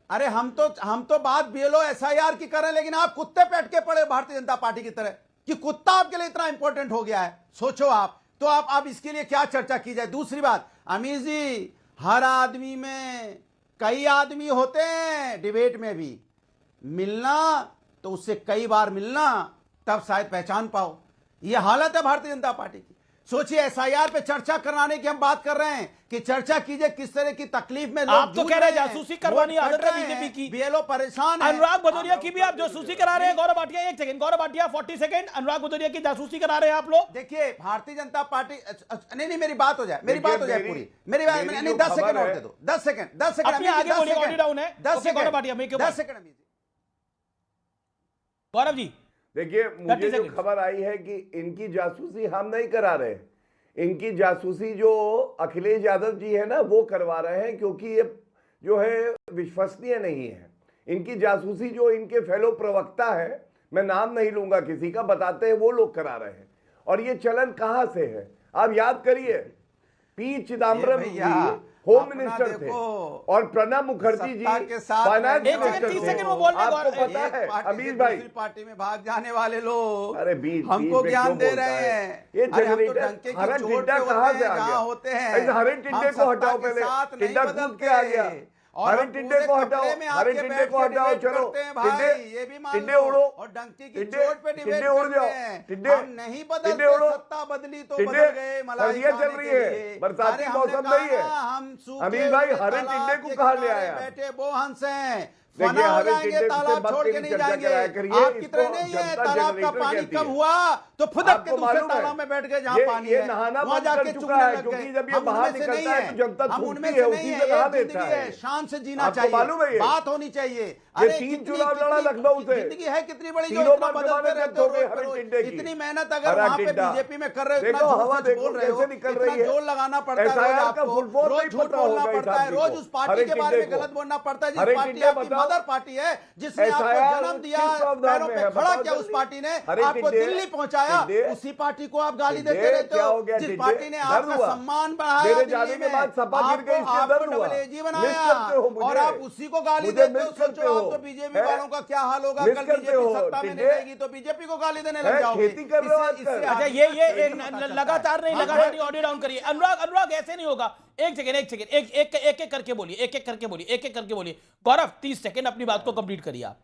अरे हम तो बात बीएलओ एसआईआर की करें, लेकिन आप कुत्ते पे अटके पड़े भारतीय जनता पार्टी की तरह कि कुत्ता आपके लिए इतना इंपॉर्टेंट हो गया है। सोचो आप, तो आप इसके लिए क्या चर्चा की जाए। दूसरी बात, अमीर जी, हर आदमी में कई आदमी होते हैं, डिबेट में भी मिलना तो उससे कई बार मिलना, तब शायद पहचान पाओ। यह हालत है भारतीय जनता पार्टी की। सोचिए, एसआईआर पे चर्चा कराने की हम बात कर रहे हैं कि चर्चा कीजिए किस तरह की तकलीफ में लोग आप तो कह रहे हैं जासूसी करवानी आदत है बीजेपी की। बीएलओ परेशान है। अनुराग भदौरिया की भी आप जासूसी करा रहे हैं। गौरव भाटिया, एक सेकंड, गौरव भाटिया 40 सेकंड, अनुराग भदौरिया की जासूसी करा रहे हैं आप लोग। देखिए, भारतीय जनता पार्टी, नहीं मेरी बात हो जाए, मेरी बात हो जाए पूरी, मेरी बात नहीं, 10 सेकंड और दे दो, 10 सेकंड अपने आगे बोलिए, ऑडियो डाउन है। 10 सेकंड, गौरव भाटिया, मैं क्यों 10 सेकंड गौरव जी। देखिए, मुझे जो खबर आई है कि इनकी जासूसी हम नहीं करा रहे, इनकी जासूसी जो अखिलेश यादव जी है ना वो करवा रहे हैं, क्योंकि ये जो है विश्वसनीय नहीं है। इनकी जासूसी जो इनके फेलो प्रवक्ता है, मैं नाम नहीं लूंगा किसी का, बताते हैं वो लोग करा रहे हैं। और ये चलन कहां से है आप याद करिए, पी चिदम्बरम जी होम मिनिस्टर थे और प्रणब मुखर्जी जी फाइनेंस मिनिस्टर थे। आपको पता है अमीर भाई, पार्टी में भाग जाने वाले लोग अरे बीच हमको ज्ञान दे रहे हैं। ये जनरेटर हरन टिड्डा कहां से आ गया? होते हैं, हरन टिड्डे को हटाओ, पहले टिड्डा कूद के आ गया। हरन टिड्डे को हटाओ, हरन टिड्डे को हटाओ, चलो टिड्डे उड़ो और डंकी की चोट पे डिबेट उड़ जाओ, टिड्डे नहीं बदलते, सत्ता बदली तो बदल गए। सर्दियां चल रही है, बरसाती मौसम नहीं है। अमीर भाई, हरन टिड्डे को कहां ले आया? बैठे वो हंस हैं, फना हो जाएंगे, तालाब छोड़ के नहीं जाएंगे। आप कितने नहीं है, तालाब का पानी कब हुआ तो फुदक के दूसरे तालाब में बैठ गए जहां पानी है, वहां जाके चुगने लग गए। जब ये बाहर निकलता है तो जनता थूकती है, उसी से नहा देता है। शान से जीना चाहिए, बात होनी चाहिए। ये 3 चुनाव लड़ा लखनऊ से, जिंदगी है कितनी बड़ी जो इतना बदलते रहते हो। इतनी मेहनत अगर वहां पे बीजेपी में कर रहे हो, इतना झूठ बोल रहे हो, इतना जोर लगाना पड़ता है, रोज झूठ बोलना पड़ता है, रोज उस पार्टी के बारे में गलत बोलना पड़ता है जिस पार्टी आपकी मदर पार्टी है, जिसने आपको जन्म दिया, पैरों पे खड़ा किया उस पार्टी ने, आपको दिल्ली पहुंचाया, उसी पार्टी को आप गाली देते रहते हो। जिस पार्टी ने आपका सम्मान बढ़ाया, आपको डबल एजी बनाया और आप उसी को गाली देते हो। सोचो आप तो बीजेपी वालों का क्या हाल होगा, कल बीजेपी सत्ता में नहीं रहेगी तो बीजेपी को गाली देने लग जाओगे। अच्छा, ये लगातार नहीं, ऑडियो डाउन करिए। अनुराग ऐसे नहीं होगा। एक सेकंड, एक करके बोलिए, एक करके बोलिए। गौरव 30 सेकंड अपनी बात को कंप्लीट करिए आप।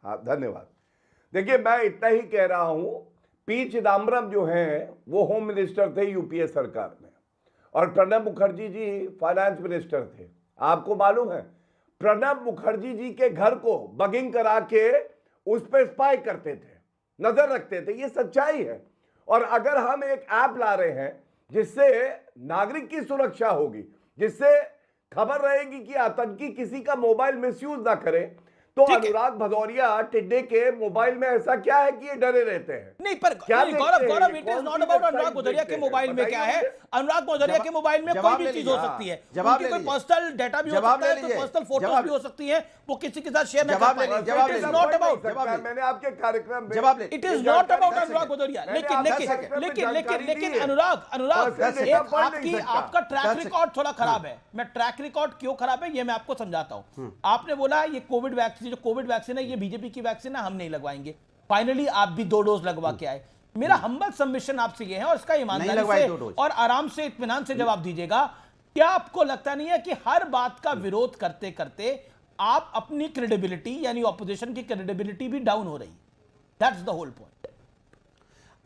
हाँ, धन्यवाद। देखिए, मैं इतना ही कह रहा हूं, पी चिदम्बरम जो हैं वो होम मिनिस्टर थे यूपीए सरकार में और प्रणब मुखर्जी जी फाइनेंस मिनिस्टर थे। आपको मालूम है, प्रणब मुखर्जी जी के घर को बगिंग करा के उस पर स्पाई करते थे, नजर रखते थे। ये सच्चाई है। और अगर हम एक ऐप ला रहे हैं जिससे नागरिक की सुरक्षा होगी, जिससे खबर रहेगी कि आतंकी किसी का मोबाइल मिसयूज ना करे, तो अनुराग भदौरिया टिड्डे के मोबाइल में ऐसा क्या है कि ये डरे रहते हैं? नहीं, पर गौरव, इट इज नॉट अबाउट अनुराग भदौरिया के मोबाइल में क्या है। अनुराग भदौरिया के मोबाइल में कोई भी चीज हो सकती है, उनकी कोई पर्सनल डाटा भी हो सकता है, कोई पर्सनल फोटोज भी हो सकती है, वो किसी के साथ शेयर नहीं कर पाएंगे। इट इज नॉट अबाउट, मैंने आपके कार्यक्रम में, इट इज नॉट अबाउट अनुराग भदौरिया। लेकिन अनुराग आपका ट्रैक रिकॉर्ड थोड़ा खराब है। मैं ट्रैक रिकॉर्ड क्यों खराब है ये मैं आपको समझाता हूं। आपने बोला ये कोविड वैक्सीन, जो कोविड वैक्सीन है ये बीजेपी की वैक्सीन है, हम नहीं लगवाएंगे। फाइनली आप भी 2 डोज लगवा के आए। मेरा हम्बल सबमिशन आपसे ये है और इसका ईमानदारी से और आराम से इत्मीनान से जवाब दीजिएगा। क्या आपको लगता नहीं है कि हर बात का विरोध करते करते आप अपनी क्रेडिबिलिटी यानी ऑपोजिशन की क्रेडिबिलिटी भी डाउन हो रही? That's the whole point.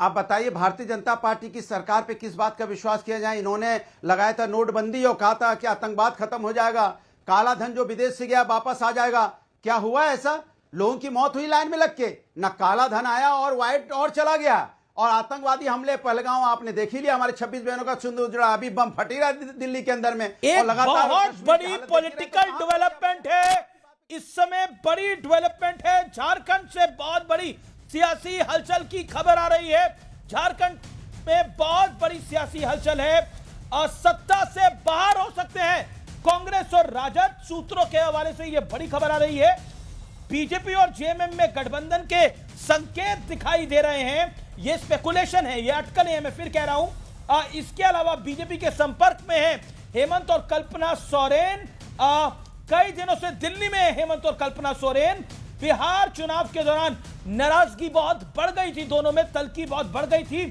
आप बताइए, भारतीय जनता पार्टी की सरकार पे किस बात का विश्वास किया जाए? इन्होंने लगाया था नोटबंदी और कहा था कि आतंकवाद खत्म हो जाएगा, काला धन जो विदेश से गया वापस आ जाएगा। क्या हुआ ऐसा? लोगों की मौत हुई लाइन में लग के, ना काला धन आया और व्हाइट और चला गया। और आतंकवादी हमले पहलगांव आपने देख ही लिया, हमारे 26 बहनों का सुंदर उजड़ा, अभी बम फटी रहा दिल्ली के अंदर में। एक बहुत बड़ी पॉलिटिकल डेवलपमेंट है इस समय, बड़ी डेवलपमेंट है। झारखंड से बहुत बड़ी सियासी हलचल की खबर आ रही है। झारखंड में बहुत बड़ी सियासी हलचल है और सत्ता से बाहर हो सकते हैं कांग्रेस और राजद। सूत्रों के हवाले से यह बड़ी खबर आ रही है। बीजेपी और जेएमएम में गठबंधन के संकेत दिखाई दे रहे हैं। यह स्पेकुलेशन है, यह अटकलें हैं, मैं फिर कह रहा हूं। इसके अलावा बीजेपी के संपर्क में है हेमंत और कल्पना सोरेन। कई दिनों से दिल्ली में हेमंत और कल्पना सोरेन। बिहार चुनाव के दौरान नाराजगी बहुत बढ़ गई थी, दोनों में तल्खी बहुत बढ़ गई थी।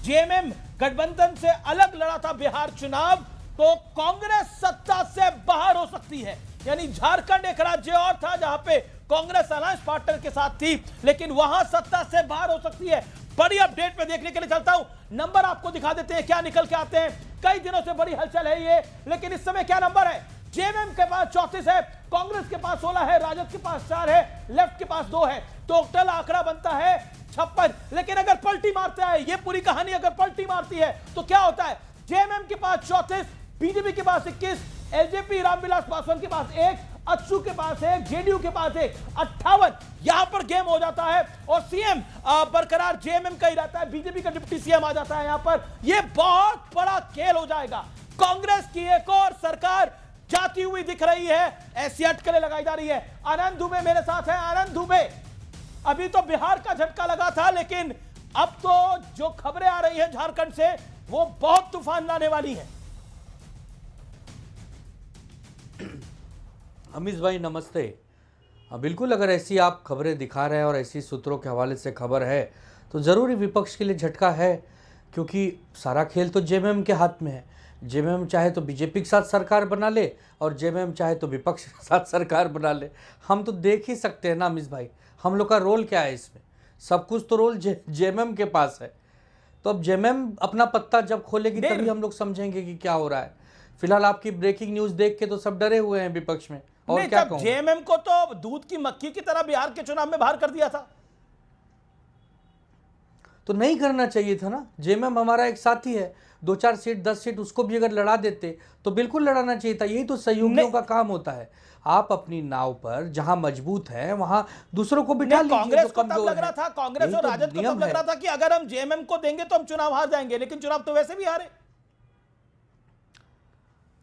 जेएमएम गठबंधन से अलग लड़ा था बिहार चुनाव, तो कांग्रेस सत्ता से बाहर हो सकती है। यानी झारखंड एक राज्य और था जहां पे कांग्रेस अलायंस पार्टनर के साथ थी, लेकिन वहां सत्ता से बाहर हो सकती है। बड़ी अपडेट में देखने के लिए चलता हूं, नंबर आपको दिखा देते हैं क्या निकल के आते हैं। कई दिनों से बड़ी हलचल है ये, लेकिन इस समय क्या नंबर है? जेएमएम के पास 34 है, कांग्रेस के पास 16 है, राजद के पास 4 है, लेफ्ट के पास 2 है। टोटल आंकड़ा बनता है 56। लेकिन अगर पलटी मारता है, ये पूरी कहानी अगर पलटी मारती है तो क्या होता है? जेएमएम के पास 34, बीजेपी के पास 21, एलजेपी रामविलास पासवान के पास 1, अच्छू के पास 1, जेडीयू के पास 1, 58। यहां पर गेम हो जाता है और सीएम बरकरार जेएमएम का ही रहता है, बीजेपी का डिप्टी सीएम आ जाता है यहां पर। यह बहुत बड़ा खेल हो जाएगा। कांग्रेस की एक और सरकार जाती हुई दिख रही है, ऐसी अटकलें लगाई जा रही है। आनंद दुबे मेरे साथ है। आनंद दुबे, अभी तो बिहार का झटका लगा था, लेकिन अब तो जो खबरें आ रही हैं झारखंड से वो बहुत तूफान लाने वाली है। अमीश भाई नमस्ते। बिल्कुल, अगर ऐसी आप खबरें दिखा रहे हैं और ऐसी सूत्रों के हवाले से खबर है तो ज़रूरी विपक्ष के लिए झटका है, क्योंकि सारा खेल तो जेएमएम के हाथ में है। जेएमएम चाहे तो बीजेपी के साथ सरकार बना ले और जेएमएम चाहे तो विपक्ष के साथ सरकार बना ले। हम तो देख ही सकते हैं ना अमीश भाई, हम लोग का रोल क्या है इसमें? सब कुछ तो रोल जेएमएम के पास है। तो अब जेएमएम अपना पत्ता जब खोलेगी तभी हम लोग समझेंगे कि क्या हो रहा है। फिलहाल आपकी ब्रेकिंग न्यूज़ देख के तो सब डरे हुए हैं विपक्ष में। और क्या कहूं? जेएमएम को तो दूध की मक्खी की तरह बिहार के चुनाव में बाहर कर दिया था, तो नहीं करना चाहिए था ना। जेएमएम हमारा एक साथी है, 2-4 सीट 10 सीट उसको भी अगर लड़ा देते तो बिल्कुल लड़ाना चाहिए था। यही तो सहयोगियों का काम होता है। आप अपनी नाव पर जहां मजबूत है वहां दूसरों को बिठा लीजिए। कांग्रेस को तब लग रहा था, कांग्रेस और राजद को तब लग रहा था कि अगर हम जेएमएम को देंगे तो हम चुनाव हार जाएंगे, लेकिन चुनाव तो वैसे भी हारे।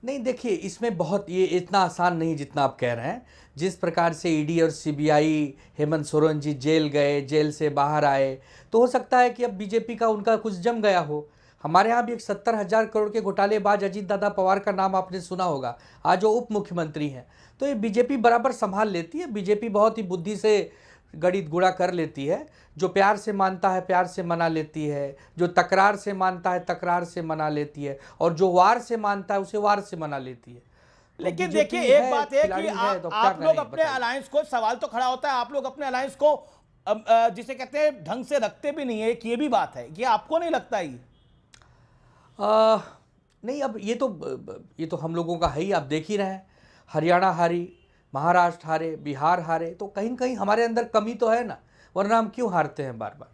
नहीं, देखिए इसमें बहुत ये इतना आसान नहीं जितना आप कह रहे हैं। जिस प्रकार से ईडी और सीबीआई, हेमंत सोरेन जी जेल गए, जेल से बाहर आए, तो हो सकता है कि अब बीजेपी का उनका कुछ जम गया हो। हमारे यहाँ भी एक 70,000 करोड़ के घोटालेबाज अजीत दादा पवार का नाम आपने सुना होगा, आज वो उप मुख्यमंत्री हैं। तो ये बीजेपी बराबर संभाल लेती है। बीजेपी बहुत ही बुद्धि से गणित गुणा कर लेती है। जो प्यार से मानता है प्यार से मना लेती है, जो तकरार से मानता है तकरार से मना लेती है, और जो वार से मानता है उसे वार से मना लेती है। लेकिन देखिए एक बात है कि आप लोग अपने अलायंस को, सवाल तो खड़ा होता है, आप लोग अपने अलायंस को जिसे कहते हैं ढंग से रखते भी नहीं है, एक ये भी बात है। ये आपको नहीं लगता? ये नहीं, अब ये तो हम लोगों का है ही। आप देख ही रहे हैं, हरियाणा हारी, महाराष्ट्र हारे, बिहार हारे, तो कहीं ना कहीं हमारे अंदर कमी तो है ना, वरना हम क्यों हारते हैं बार बार।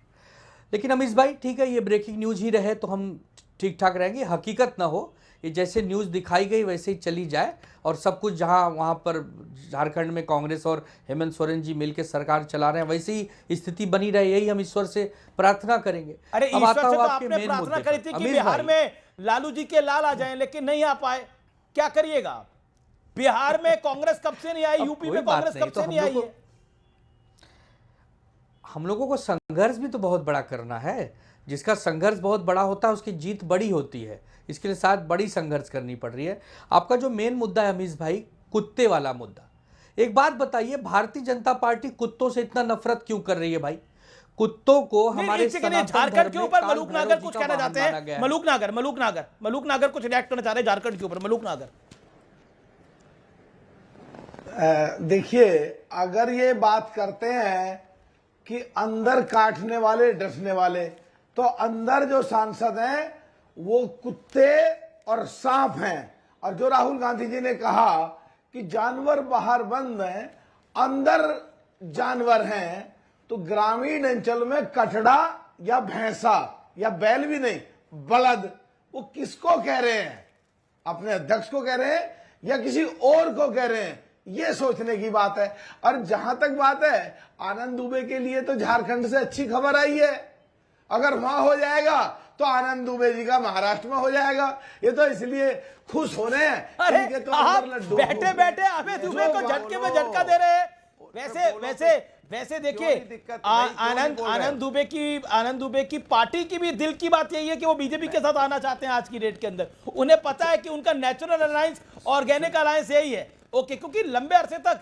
लेकिन अमीश भाई ठीक है, ये ब्रेकिंग न्यूज़ ही रहे तो हम ठीक ठाक रहेंगे। हकीकत ना हो, ये जैसे न्यूज़ दिखाई गई वैसे ही चली जाए, और सब कुछ जहां वहां पर झारखंड में कांग्रेस और हेमंत सोरेन जी मिलकर सरकार चला रहे हैं वैसी ही स्थिति बनी रहे, यही हम ईश्वर से प्रार्थना करेंगे। अरे ईश्वर से तो आपने प्रार्थना करी थी कि बिहार में लालू जी के लाल आ जाएं, लेकिन नहीं आ पाए। क्या करिएगा आप? बिहार में कांग्रेस कब से नहीं आई, यूपी में कांग्रेस कब से नहीं आई है? हम लोगों को संघर्ष भी तो बहुत बड़ा करना है। जिसका संघर्ष बहुत बड़ा होता है उसकी जीत बड़ी होती है। इसके लिए साथ बड़ी संघर्ष करनी पड़ रही है। आपका जो मेन मुद्दा है अमीश भाई, कुत्ते वाला मुद्दा, एक बात बताइए, भारतीय जनता पार्टी कुत्तों से इतना नफरत क्यों कर रही है भाई? कुत्तों को हमारे झारखंड के ऊपर मलूक नागर कुछ कहना चाहते हैं। मलूक नागर कुछ रिएक्ट करना चाह रहे हैं झारखंड के ऊपर। मलूक नागर, देखिए, अगर ये बात करते हैं कि अंदर काटने वाले डसने वाले, तो अंदर जो सांसद हैं वो कुत्ते और सांप हैं। और जो राहुल गांधी जी ने कहा कि जानवर बाहर बंद हैं, अंदर जानवर हैं, तो ग्रामीण अंचल में कटड़ा या भैंसा या बैल भी नहीं, बलद, वो किसको कह रहे हैं? अपने अध्यक्ष को कह रहे हैं या किसी और को कह रहे हैं? ये सोचने की बात है। और जहां तक बात है, आनंद दुबे के लिए तो झारखंड से अच्छी खबर आई है। अगर वहां हो जाएगा तो आनंद दुबे जी का महाराष्ट्र में हो जाएगा। ये तो इसलिए खुश हो रहे हैं। अरे तो आप बैठे बैठे अभय दुबे को झटके में झटका दे रहे हैं। वैसे देखिए, आनंद दुबे की पार्टी की भी दिल की बात यही है कि वो बीजेपी के साथ आना चाहते हैं आज की डेट के अंदर। उन्हें पता है कि उनका नेचुरल अलायंस, ऑर्गेनिक अलायंस यही है। ओके, क्योंकि लंबे अरसे तक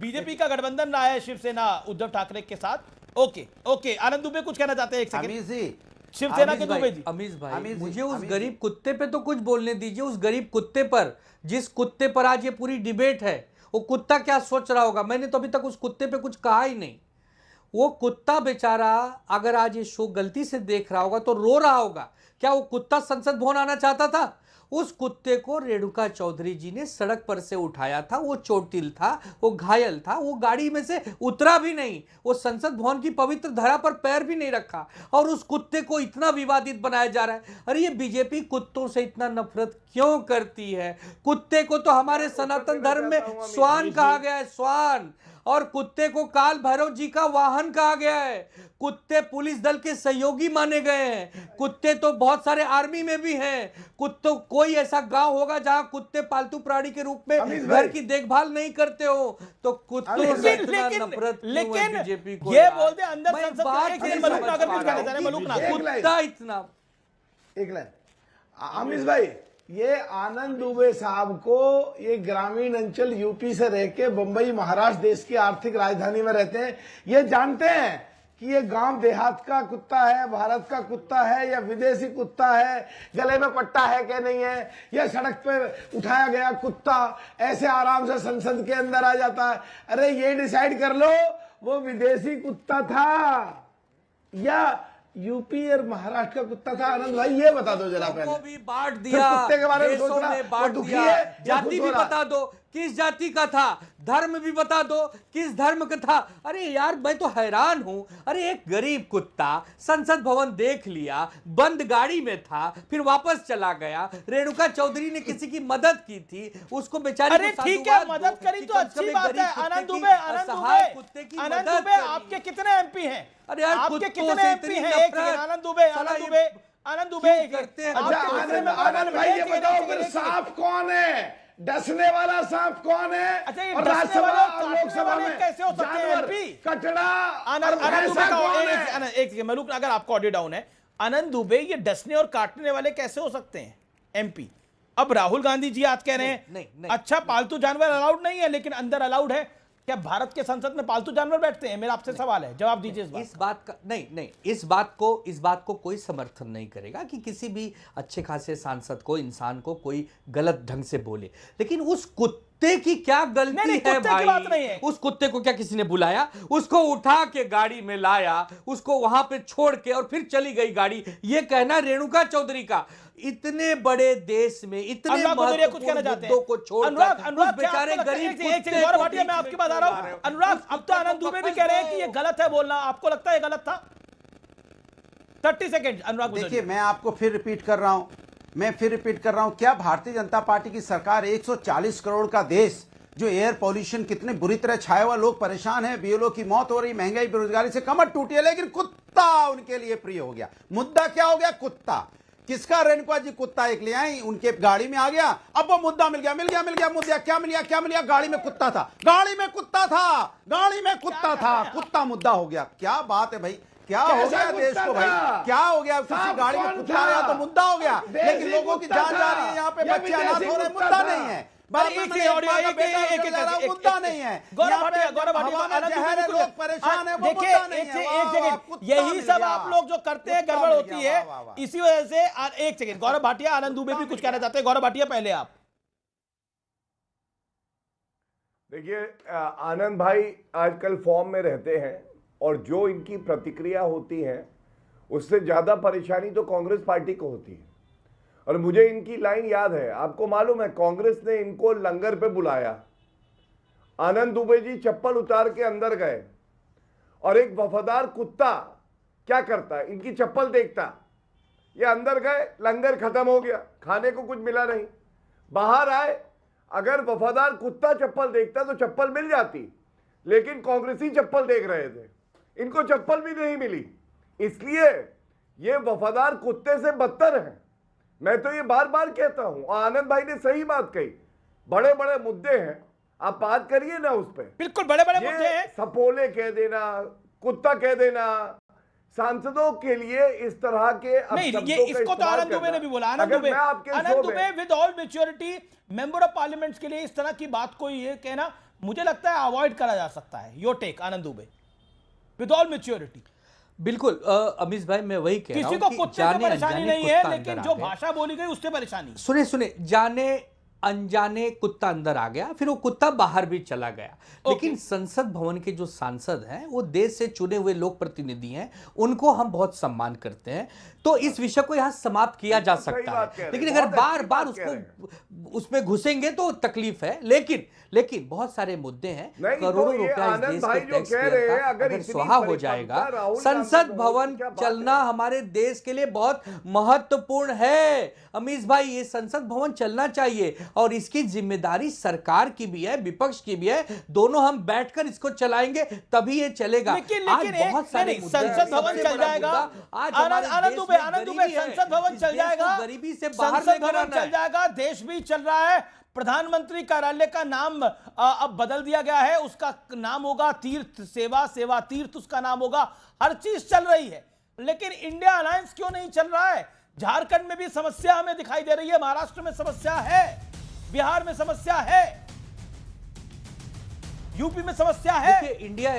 बीजेपी का गठबंधन रहा है शिवसेना उद्धव ठाकरे के साथ। ओके ओके, आनंद दुबे कुछ कहना चाहते हैं? एक सेकंड, शिवसेना के दुबे जी। अमीश भाई, मुझे उस गरीब कुत्ते पे तो कुछ बोलने दीजिए। उस गरीब कुत्ते पर, जिस कुत्ते पर आज ये पूरी डिबेट है, वो कुत्ता क्या सोच रहा होगा? मैंने तो अभी तक उस कुत्ते पे कुछ कहा ही नहीं। वो कुत्ता बेचारा अगर आज ये शो गलती से देख रहा होगा तो रो रहा होगा। क्या वो कुत्ता संसद भवन आना चाहता था? उस कुत्ते को रेणुका चौधरी जी ने सड़क पर से उठाया था। वो चोटिल था, वो घायल था, वो गाड़ी में से उतरा भी नहीं, वो संसद भवन की पवित्र धरा पर पैर भी नहीं रखा, और उस कुत्ते को इतना विवादित बनाया जा रहा है। अरे ये बीजेपी कुत्तों से इतना नफरत क्यों करती है? कुत्ते को तो हमारे सनातन धर्म में श्वान कहा गया है, श्वान, और कुत्ते को काल भैरव जी का वाहन कहा गया है। कुत्ते पुलिस दल के सहयोगी माने गए हैं। कुत्ते तो बहुत सारे आर्मी में भी हैं। कुत्तों, कोई ऐसा गांव होगा जहां कुत्ते पालतू प्राणी के रूप में घर की देखभाल नहीं करते हो, तो कुत्तों से इतना नफरत क्यों है बीजेपी को? ये बोलते अंदर कुत्ता इतना। एक लाइन अमीश भाई, ये आनंद दुबे साहब को, ये ग्रामीण अंचल यूपी से रह के बंबई महाराष्ट्र देश की आर्थिक राजधानी में रहते हैं, ये जानते हैं कि ये गांव देहात का कुत्ता है, भारत का कुत्ता है या विदेशी कुत्ता है, गले में पट्टा है क्या नहीं है, या सड़क पर उठाया गया कुत्ता ऐसे आराम से संसद के अंदर आ जाता है। अरे ये डिसाइड कर लो वो विदेशी कुत्ता था या यूपी और महाराष्ट्र का कुत्ता था। आनंद भाई ये बता दो जरा पहले। भी बांट दिया, कुत्ते के बारे में सोचना, बांट दिया, जाति भी बता दो किस जाति का था, धर्म भी बता दो किस धर्म का था। अरे यार मैं तो हैरान हूं। अरे एक गरीब कुत्ता संसद भवन देख लिया, बंद गाड़ी में था, फिर वापस चला गया। रेणुका चौधरी ने किसी की मदद की थी, उसको बेचारी अरे ठीक है, मदद करी तो अच्छी बात है। आनंद दुबे, आनंद दुबे आपके कितने एमपी हैं? अरे यार आपके कितने एमपी हैं? एक सेकंड, आनंद दुबे करते हैं। आनंद भाई ये बताओ फिर सांप कौन है, डसने वाला सांप कौन है? अच्छा, ये और डसने वाला और लोकसभा में कैसे हो सकते हैं एमपी? कचड़ा एक सेकंड मलूक, अगर आपका ऑडियो डाउन है, आनंद दुबे ये डसने और काटने वाले कैसे हो सकते हैं एमपी? अब राहुल गांधी जी आज कह रहे हैं नहीं, अच्छा पालतू जानवर अलाउड नहीं है लेकिन अंदर अलाउड है। क्या भारत के संसद में पालतू जानवर बैठते हैं? मेरा आपसे सवाल है, जवाब दीजिए इस बात का। नहीं, इस बात को कोई समर्थन नहीं करेगा कि किसी भी अच्छे खासे सांसद को, इंसान को कोई गलत ढंग से बोले, लेकिन उस कुत्ते की क्या गलती है भाई? बात नहीं है। उस कुत्ते को क्या किसी ने बुलाया? उसको उठा के गाड़ी में लाया, उसको वहां पे छोड़ के और फिर चली गई गाड़ी। ये कहना रेणुका चौधरी का, इतने बड़े देश में इतने महत्वपूर्ण मुद्दों को छोड़कर बेचारे गरीब कुत्ते। गौरव भाटिया, मैं आपकी बात आ रहा हूं। अनुराग, अब तो आनंद दुबे भी कह रहे हैं कि ये गलत है बोलना, आपको लगता है गलत था? 30 सेकंड अनुराग। देखिए मैं आपको फिर रिपीट कर रहा हूं, क्या भारतीय जनता पार्टी की सरकार 140 करोड़ का देश, जो एयर पॉल्यूशन कितने बुरी तरह छाया हुआ, लोग परेशान हैं, बीएलओ की मौत हो रही, महंगाई बेरोजगारी से कमर टूटी है, लेकिन कुत्ता उनके लिए प्रिय हो गया। मुद्दा क्या हो गया? कुत्ता। किसका? रेणुका जी कुत्ता एक ले आई, उनके गाड़ी में आ गया, अब वो मुद्दा मिल गया। मुद्दा क्या मिल गया? गाड़ी में कुत्ता था, कुत्ता मुद्दा हो गया। क्या बात है भाई, क्या हो गया देश को भाई? क्या हो गया? किसी गाड़ी में कुत्ता आया तो मुद्दा हो गया, लेकिन लोगों की जान जा रही है, यहाँ पे बच्चे अनाथ हो रहे, मुद्दा नहीं है। मुद्दा नहीं है। यही सब आप लोग जो करते हैं गड़बड़ होती है, इसी वजह से। एक सेकंड, गौरव भाटिया, आनंद दुबे भी कुछ कहना चाहते हैं। गौरव भाटिया पहले आप। देखिए आनंद भाई आजकल फॉर्म में रहते हैं और जो इनकी प्रतिक्रिया होती है उससे ज्यादा परेशानी तो कांग्रेस पार्टी को होती है। और मुझे इनकी लाइन याद है, आपको मालूम है कांग्रेस ने इनको लंगर पे बुलाया, आनंद दुबे जी चप्पल उतार के अंदर गए और एक वफादार कुत्ता क्या करता है, इनकी चप्पल देखता, ये अंदर गए, लंगर खत्म हो गया, खाने को कुछ मिला नहीं, बाहर आए, अगर वफादार कुत्ता चप्पल देखता तो चप्पल मिल जाती, लेकिन कांग्रेसी चप्पल देख रहे थे, इनको चप्पल भी नहीं मिली। इसलिए ये वफादार कुत्ते से बदतर है। मैं तो ये बार बार कहता हूं, आनंद भाई ने सही बात कही, बड़े बड़े मुद्दे हैं, आप बात करिए ना उस पे। बिल्कुल बड़े बड़े मुद्दे हैं। सपोले कह देना, कुत्ता कह देना, सांसदों के लिए इस तरह के नहीं, ये इसको तो आनंद दुबे ने भी बोला। Anand Dubey with all maturity member of parliament के लिए इस तरह की बात को ये कहना मुझे लगता है अवॉइड करा जा सकता है। Your take Anand Dubey with all maturity. बिल्कुल अमीश भाई, मैं वही कह रहा हूं किसी को कुत्ते से परेशानी नहीं है, लेकिन जो भाषा बोली गई उससे परेशानी। सुने जाने अनजाने कुत्ता अंदर आ गया, फिर वो कुत्ता बाहर भी चला गया। लेकिन संसद भवन के जो सांसद हैं वो देश से चुने हुए लोक प्रतिनिधि हैं, उनको हम बहुत सम्मान करते हैं। तो इस विषय को यहां समाप्त किया जा सकता है, लेकिन अगर बार बार उसको उसमें घुसेंगे तो तकलीफ है। लेकिन बहुत सारे मुद्दे हैं, करोड़ों रुपया इस देश के टैक्स पेयर का अगर स्वाहा हो जाएगा, संसद भवन चलना हमारे देश के लिए बहुत महत्वपूर्ण है। अमीश भाई, ये संसद भवन चलना चाहिए और इसकी जिम्मेदारी सरकार की भी है, विपक्ष की भी है। दोनों हम बैठकर इसको चलाएंगे तभी ये चलेगा। लेकिन बहुत सारे संसद भवन चल जाएगा। आनंद दुबे संसद भवन चल जाएगा, गरीबी से बाहर संसद भवन चल जाएगा, देश भी चल रहा है। प्रधानमंत्री कार्यालय का नाम अब बदल दिया गया है, उसका नाम होगा तीर्थ सेवा, सेवा तीर्थ उसका नाम होगा। हर चीज चल रही है, लेकिन इंडिया अलायंस क्यों नहीं चल रहा है? झारखंड में भी समस्या हमें दिखाई दे रही है, महाराष्ट्र में समस्या है, बिहार में समस्या है, यूपी में समस्या है। इंडिया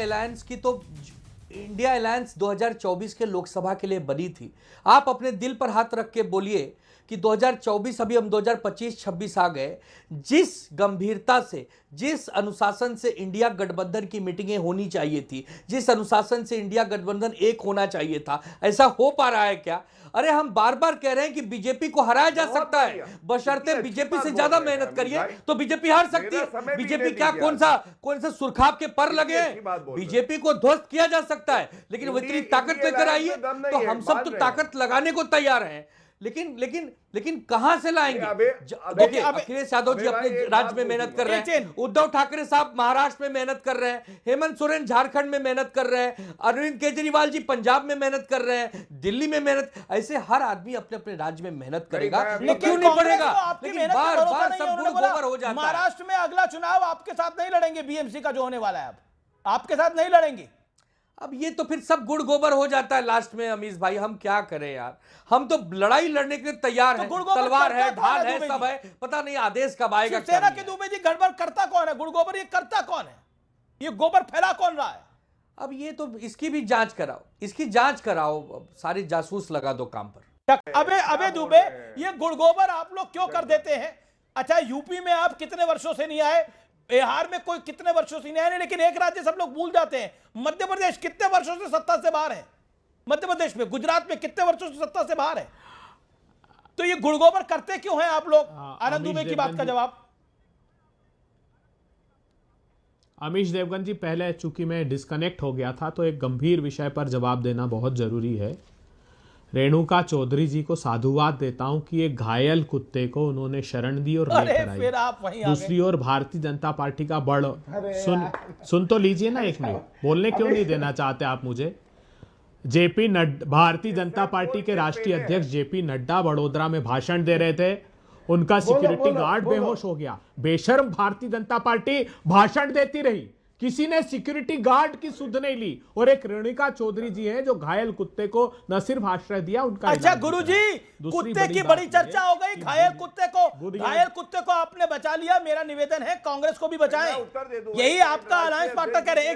अलायंस 2024 के लोकसभा के लिए बनी थी। आप अपने दिल पर हाथ रख के बोलिए कि 2024 अभी हम 2025-26 आ गए, जिस गंभीरता से, जिस अनुशासन से इंडिया गठबंधन की मीटिंगें होनी चाहिए थी, जिस अनुशासन से इंडिया गठबंधन एक होना चाहिए था, ऐसा हो पा रहा है क्या? अरे हम बार बार कह रहे हैं कि बीजेपी को हराया जा सकता है, बशर्ते बीजेपी से ज्यादा मेहनत करिए तो बीजेपी हार सकती है। बीजेपी क्या कौन सा सुरखाब के पर लगे हैं? बीजेपी को ध्वस्त किया जा सकता है, लेकिन वो इतनी ताकत लेकर आइए तो हम सब तो ताकत लगाने को तैयार हैं। लेकिन कहां से लाएंगे? देखिए, अखिलेश यादव जी अपने राज्य में मेहनत कर रहे हैं, उद्धव ठाकरे साहब महाराष्ट्र में मेहनत कर रहे हैं, हेमंत सोरेन झारखंड में मेहनत कर रहे हैं, अरविंद केजरीवाल जी पंजाब में मेहनत कर रहे हैं, दिल्ली में मेहनत, ऐसे हर आदमी अपने अपने राज्य में मेहनत करेगा। क्यों नहीं पड़ेगा? लेकिन बार बार सब गुड़ गोबर हो जाता है। महाराष्ट्र में अगला चुनाव आपके साथ नहीं लड़ेंगे, बीएमसी का जो होने वाला है, अब आपके साथ नहीं लड़ेंगे। अब ये तो फिर सब गुड़ गोबर हो जाता है लास्ट में। अमीश भाई, हम क्या करें यार? हम तो लड़ाई लड़ने के लिए तैयार हैं, तलवार है, ढाल है, सब है। पता नहीं आदेश कब आएगा। शिवसेना के दुबे जी, गड़बड़ करता कौन है? गुड़ गोबर ये करता कौन है? ये गोबर फैला कौन रहा है? अब ये तो इसकी भी जांच कराओ, सारे जासूस लगा दो काम पर। अबे दुबे, ये गुड़ गोबर आप लोग क्यों कर देते हैं? अच्छा, यूपी में आप कितने वर्षों से नहीं आए, बिहार में कोई कितने वर्षों से नहीं आए, लेकिन एक राज्य सब लोग भूल जाते हैं, मध्य प्रदेश कितने वर्षों से सत्ता से बाहर है? मध्य प्रदेश में, गुजरात में कितने वर्षों से सत्ता से बाहर है? तो ये गुड़ गोबर करते क्यों हैं आप लोग? आनंद दुबे की बात का जवाब। अमीश देवगन जी, पहले चूंकि मैं डिस्कनेक्ट हो गया था तो एक गंभीर विषय पर जवाब देना बहुत जरूरी है। रेणुका चौधरी जी को साधुवाद देता हूं कि एक घायल कुत्ते को उन्होंने शरण दी और लेकर आई। दूसरी ओर भारतीय जनता पार्टी का बड़ सुन तो लीजिए ना, एक मिनट बोलने क्यों नहीं देना चाहते आप मुझे? जेपी नड्डा, भारतीय जनता पार्टी के राष्ट्रीय अध्यक्ष जेपी नड्डा बड़ोदरा में भाषण दे रहे थे, उनका सिक्योरिटी गार्ड बेहोश हो गया। बेशर्म भारतीय जनता पार्टी भाषण देती रही, किसी ने सिक्योरिटी गार्ड की सुध नहीं ली। और एक रेणुका चौधरी जी हैं जो घायल कुत्ते को न सिर्फ आश्रय दिया, उनका अच्छा गुरुजी, कुत्ते की बड़ी चर्चा हो गई। घायल कुत्ते को आपने बचा लिया। मेरा निवेदन है कांग्रेस को भी बचाएं। यही आपका अलायंस पार्टनर कह रहे हैं।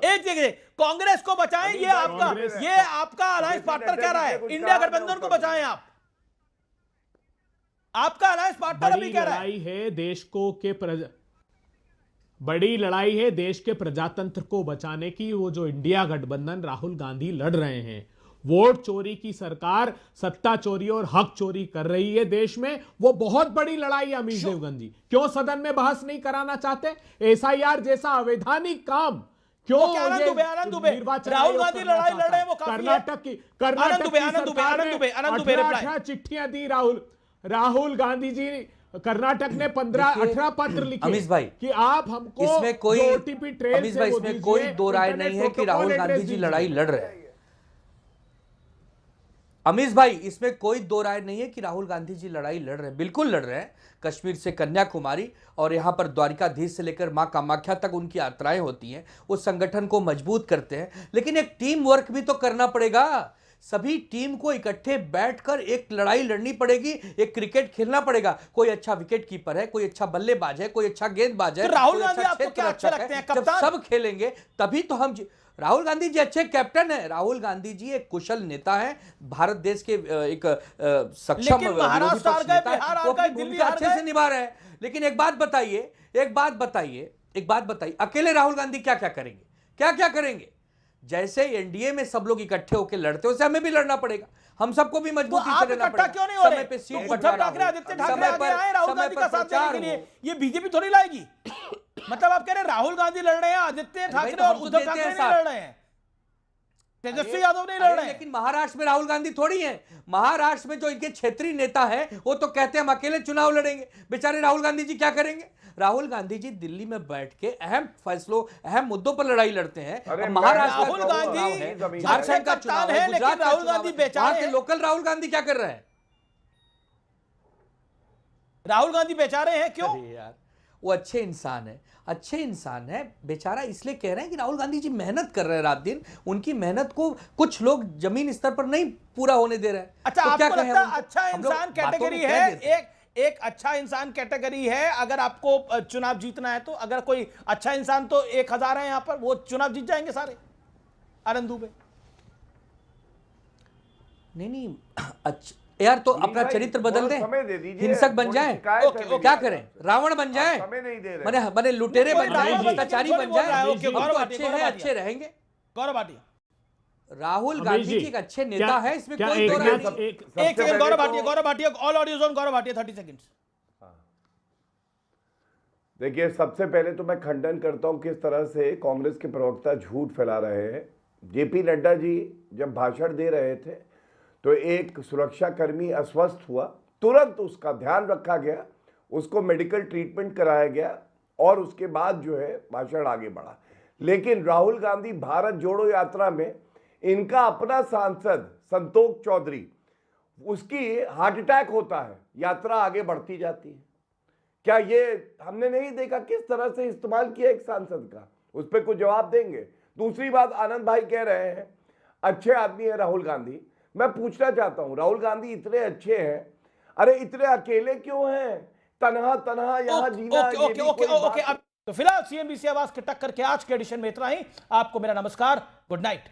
एक जगह कांग्रेस को बचाएं, ये आपका अलायंस पार्टनर कह रहा है। इंडिया गठबंधन को बचाएं आप, आपका अलायंस पार्टनर अभी कह रहा है। बड़ी लड़ाई है देश के प्रजातंत्र को बचाने की। वो जो इंडिया गठबंधन राहुल गांधी लड़ रहे हैं, वोट चोरी की सरकार सत्ता चोरी और हक चोरी कर रही है देश में, वो बहुत बड़ी लड़ाई है। अमीश देवगन जी, क्यों सदन में बहस नहीं कराना चाहते? एसआईआर जैसा अवैधानिक काम क्यों? राहुल गांधी लड़ाई लड़ रहे हैं, वो कर्नाटक की चिट्ठियां दी राहुल गांधी जी। कर्नाटक ने 15-18 पत्र लिखे अमीश भाई कि आप हमको इसमें कोई दो राय नहीं है कि राहुल गांधी जी लड़ाई लड़ रहे हैं। अमीश भाई, इसमें कोई दो राय नहीं है कि राहुल गांधी जी लड़ाई लड़ रहे हैं, बिल्कुल लड़ रहे हैं। कश्मीर से कन्याकुमारी और यहाँ पर द्वारिकाधीश से लेकर मां कामाख्या तक उनकी यात्राएं होती हैं, वो संगठन को मजबूत करते हैं। लेकिन एक टीम वर्क भी तो करना पड़ेगा। सभी टीम को इकट्ठे बैठकर एक लड़ाई लड़नी पड़ेगी, एक क्रिकेट खेलना पड़ेगा। कोई अच्छा विकेट कीपर है, कोई अच्छा बल्लेबाज है, कोई अच्छा गेंदबाज है, तो राहुल कोई गांधी अच्छा आपको क्या अच्छे लगते हैं, जब कप्तान? सब खेलेंगे तभी तो हम राहुल गांधी जी अच्छे कैप्टन है। राहुल गांधी जी एक कुशल नेता है, भारत देश के एक सक्षम लेकिन महाराष्ट्र हार गए, बिहार हार गए, दिल्ली हार अच्छे गए। से निभा रहे हैं। लेकिन एक बात बताइए, अकेले राहुल गांधी क्या क्या करेंगे, क्या क्या करेंगे? जैसे एनडीए में सब लोग इकट्ठे होकर लड़ते, वैसे हमें भी लड़ना पड़ेगा। हम सबको भी मजबूती से रहना पड़ेगा। क्यों नहीं हो रहे? समय पे सीट उद्धव ठाकरे, आदित्य ठाकरे आगे आए राहुल गांधी का साथ देने के लिए। ये बीजेपी थोड़ी लाएगी। मतलब आप कह रहे हैं राहुल गांधी लड़ रहे हैं, आदित्य ठाकरे और उद्धव ठाकरे नहीं लड़ रहे हैं, तेजस्वी यादव नहीं लड़ रहे हैं। लेकिन महाराष्ट्र में राहुल गांधी थोड़ी है। महाराष्ट्र में जो इनके क्षेत्रीय नेता है वो तो कहते हैं हम अकेले चुनाव लड़ेंगे। बेचारे राहुल गांधी जी क्या करेंगे? राहुल गांधी जी दिल्ली में बैठ के अहम फैसलों, अहम मुद्दों पर लड़ाई लड़ते हैं। महाराष्ट्र राहुल गांधी झारखंड का कप्तान है, लेकिन राहुल गांधी बेचारे हैं। लोकल राहुल गांधी क्या कर रहे हैं? राहुल गांधी बेचारे हैं, क्यों? यार वो अच्छे इंसान है, बेचारा इसलिए कह रहे हैं कि राहुल गांधी जी मेहनत कर रहे हैं रात दिन। उनकी मेहनत को कुछ लोग जमीन स्तर पर नहीं पूरा होने दे रहे हैं। अच्छा, तो आपको लगता है अच्छा इंसान कैटेगरी है, एक अच्छा इंसान कैटेगरी है अगर आपको चुनाव जीतना है तो? अगर कोई अच्छा इंसान तो 1000 है यहां पर, वो चुनाव जीत जाएंगे सारे आनंद दुबे? नहीं अच्छा यार, तो अपना चरित्र बदल दें, हिंसक बन जाएं, क्या करें? रावण बन जाएं, मैंने लुटेरे बन जाएं, भ्रष्टाचारी बन जाएं, अच्छे हैं, अच्छे रहेंगे। गौरव भाटिया, राहुल गांधी जी एक अच्छे नेता है, इसमें कोई दो राय नहीं। एक second, Gaurav Bhatia, all audios on Gaurav Bhatia, 30 seconds. देखिए, सबसे पहले तो मैं खंडन करता हूं किस तरह से कांग्रेस के प्रवक्ता झूठ फैला रहे हैं। जेपी नड्डा जी जब भाषण दे रहे थे तो एक सुरक्षाकर्मी अस्वस्थ हुआ, तुरंत उसका ध्यान रखा गया, उसको मेडिकल ट्रीटमेंट कराया गया और उसके बाद जो है भाषण आगे बढ़ा। लेकिन राहुल गांधी भारत जोड़ो यात्रा में इनका अपना सांसद संतोष चौधरी, उसकी हार्ट अटैक होता है, यात्रा आगे बढ़ती जाती है। क्या ये हमने नहीं देखा किस तरह से इस्तेमाल किया एक सांसद का? उस पर कुछ जवाब देंगे। दूसरी बात, आनंद भाई कह रहे हैं अच्छे आदमी है राहुल गांधी। मैं पूछना चाहता हूं, राहुल गांधी इतने अच्छे हैं, अरे इतने अकेले क्यों हैं? तनहा यहां जीना। तो फिलहाल CNBC आवाज के टक्कर के आज के एडिशन में इतना ही। आपको मेरा नमस्कार, गुड नाइट।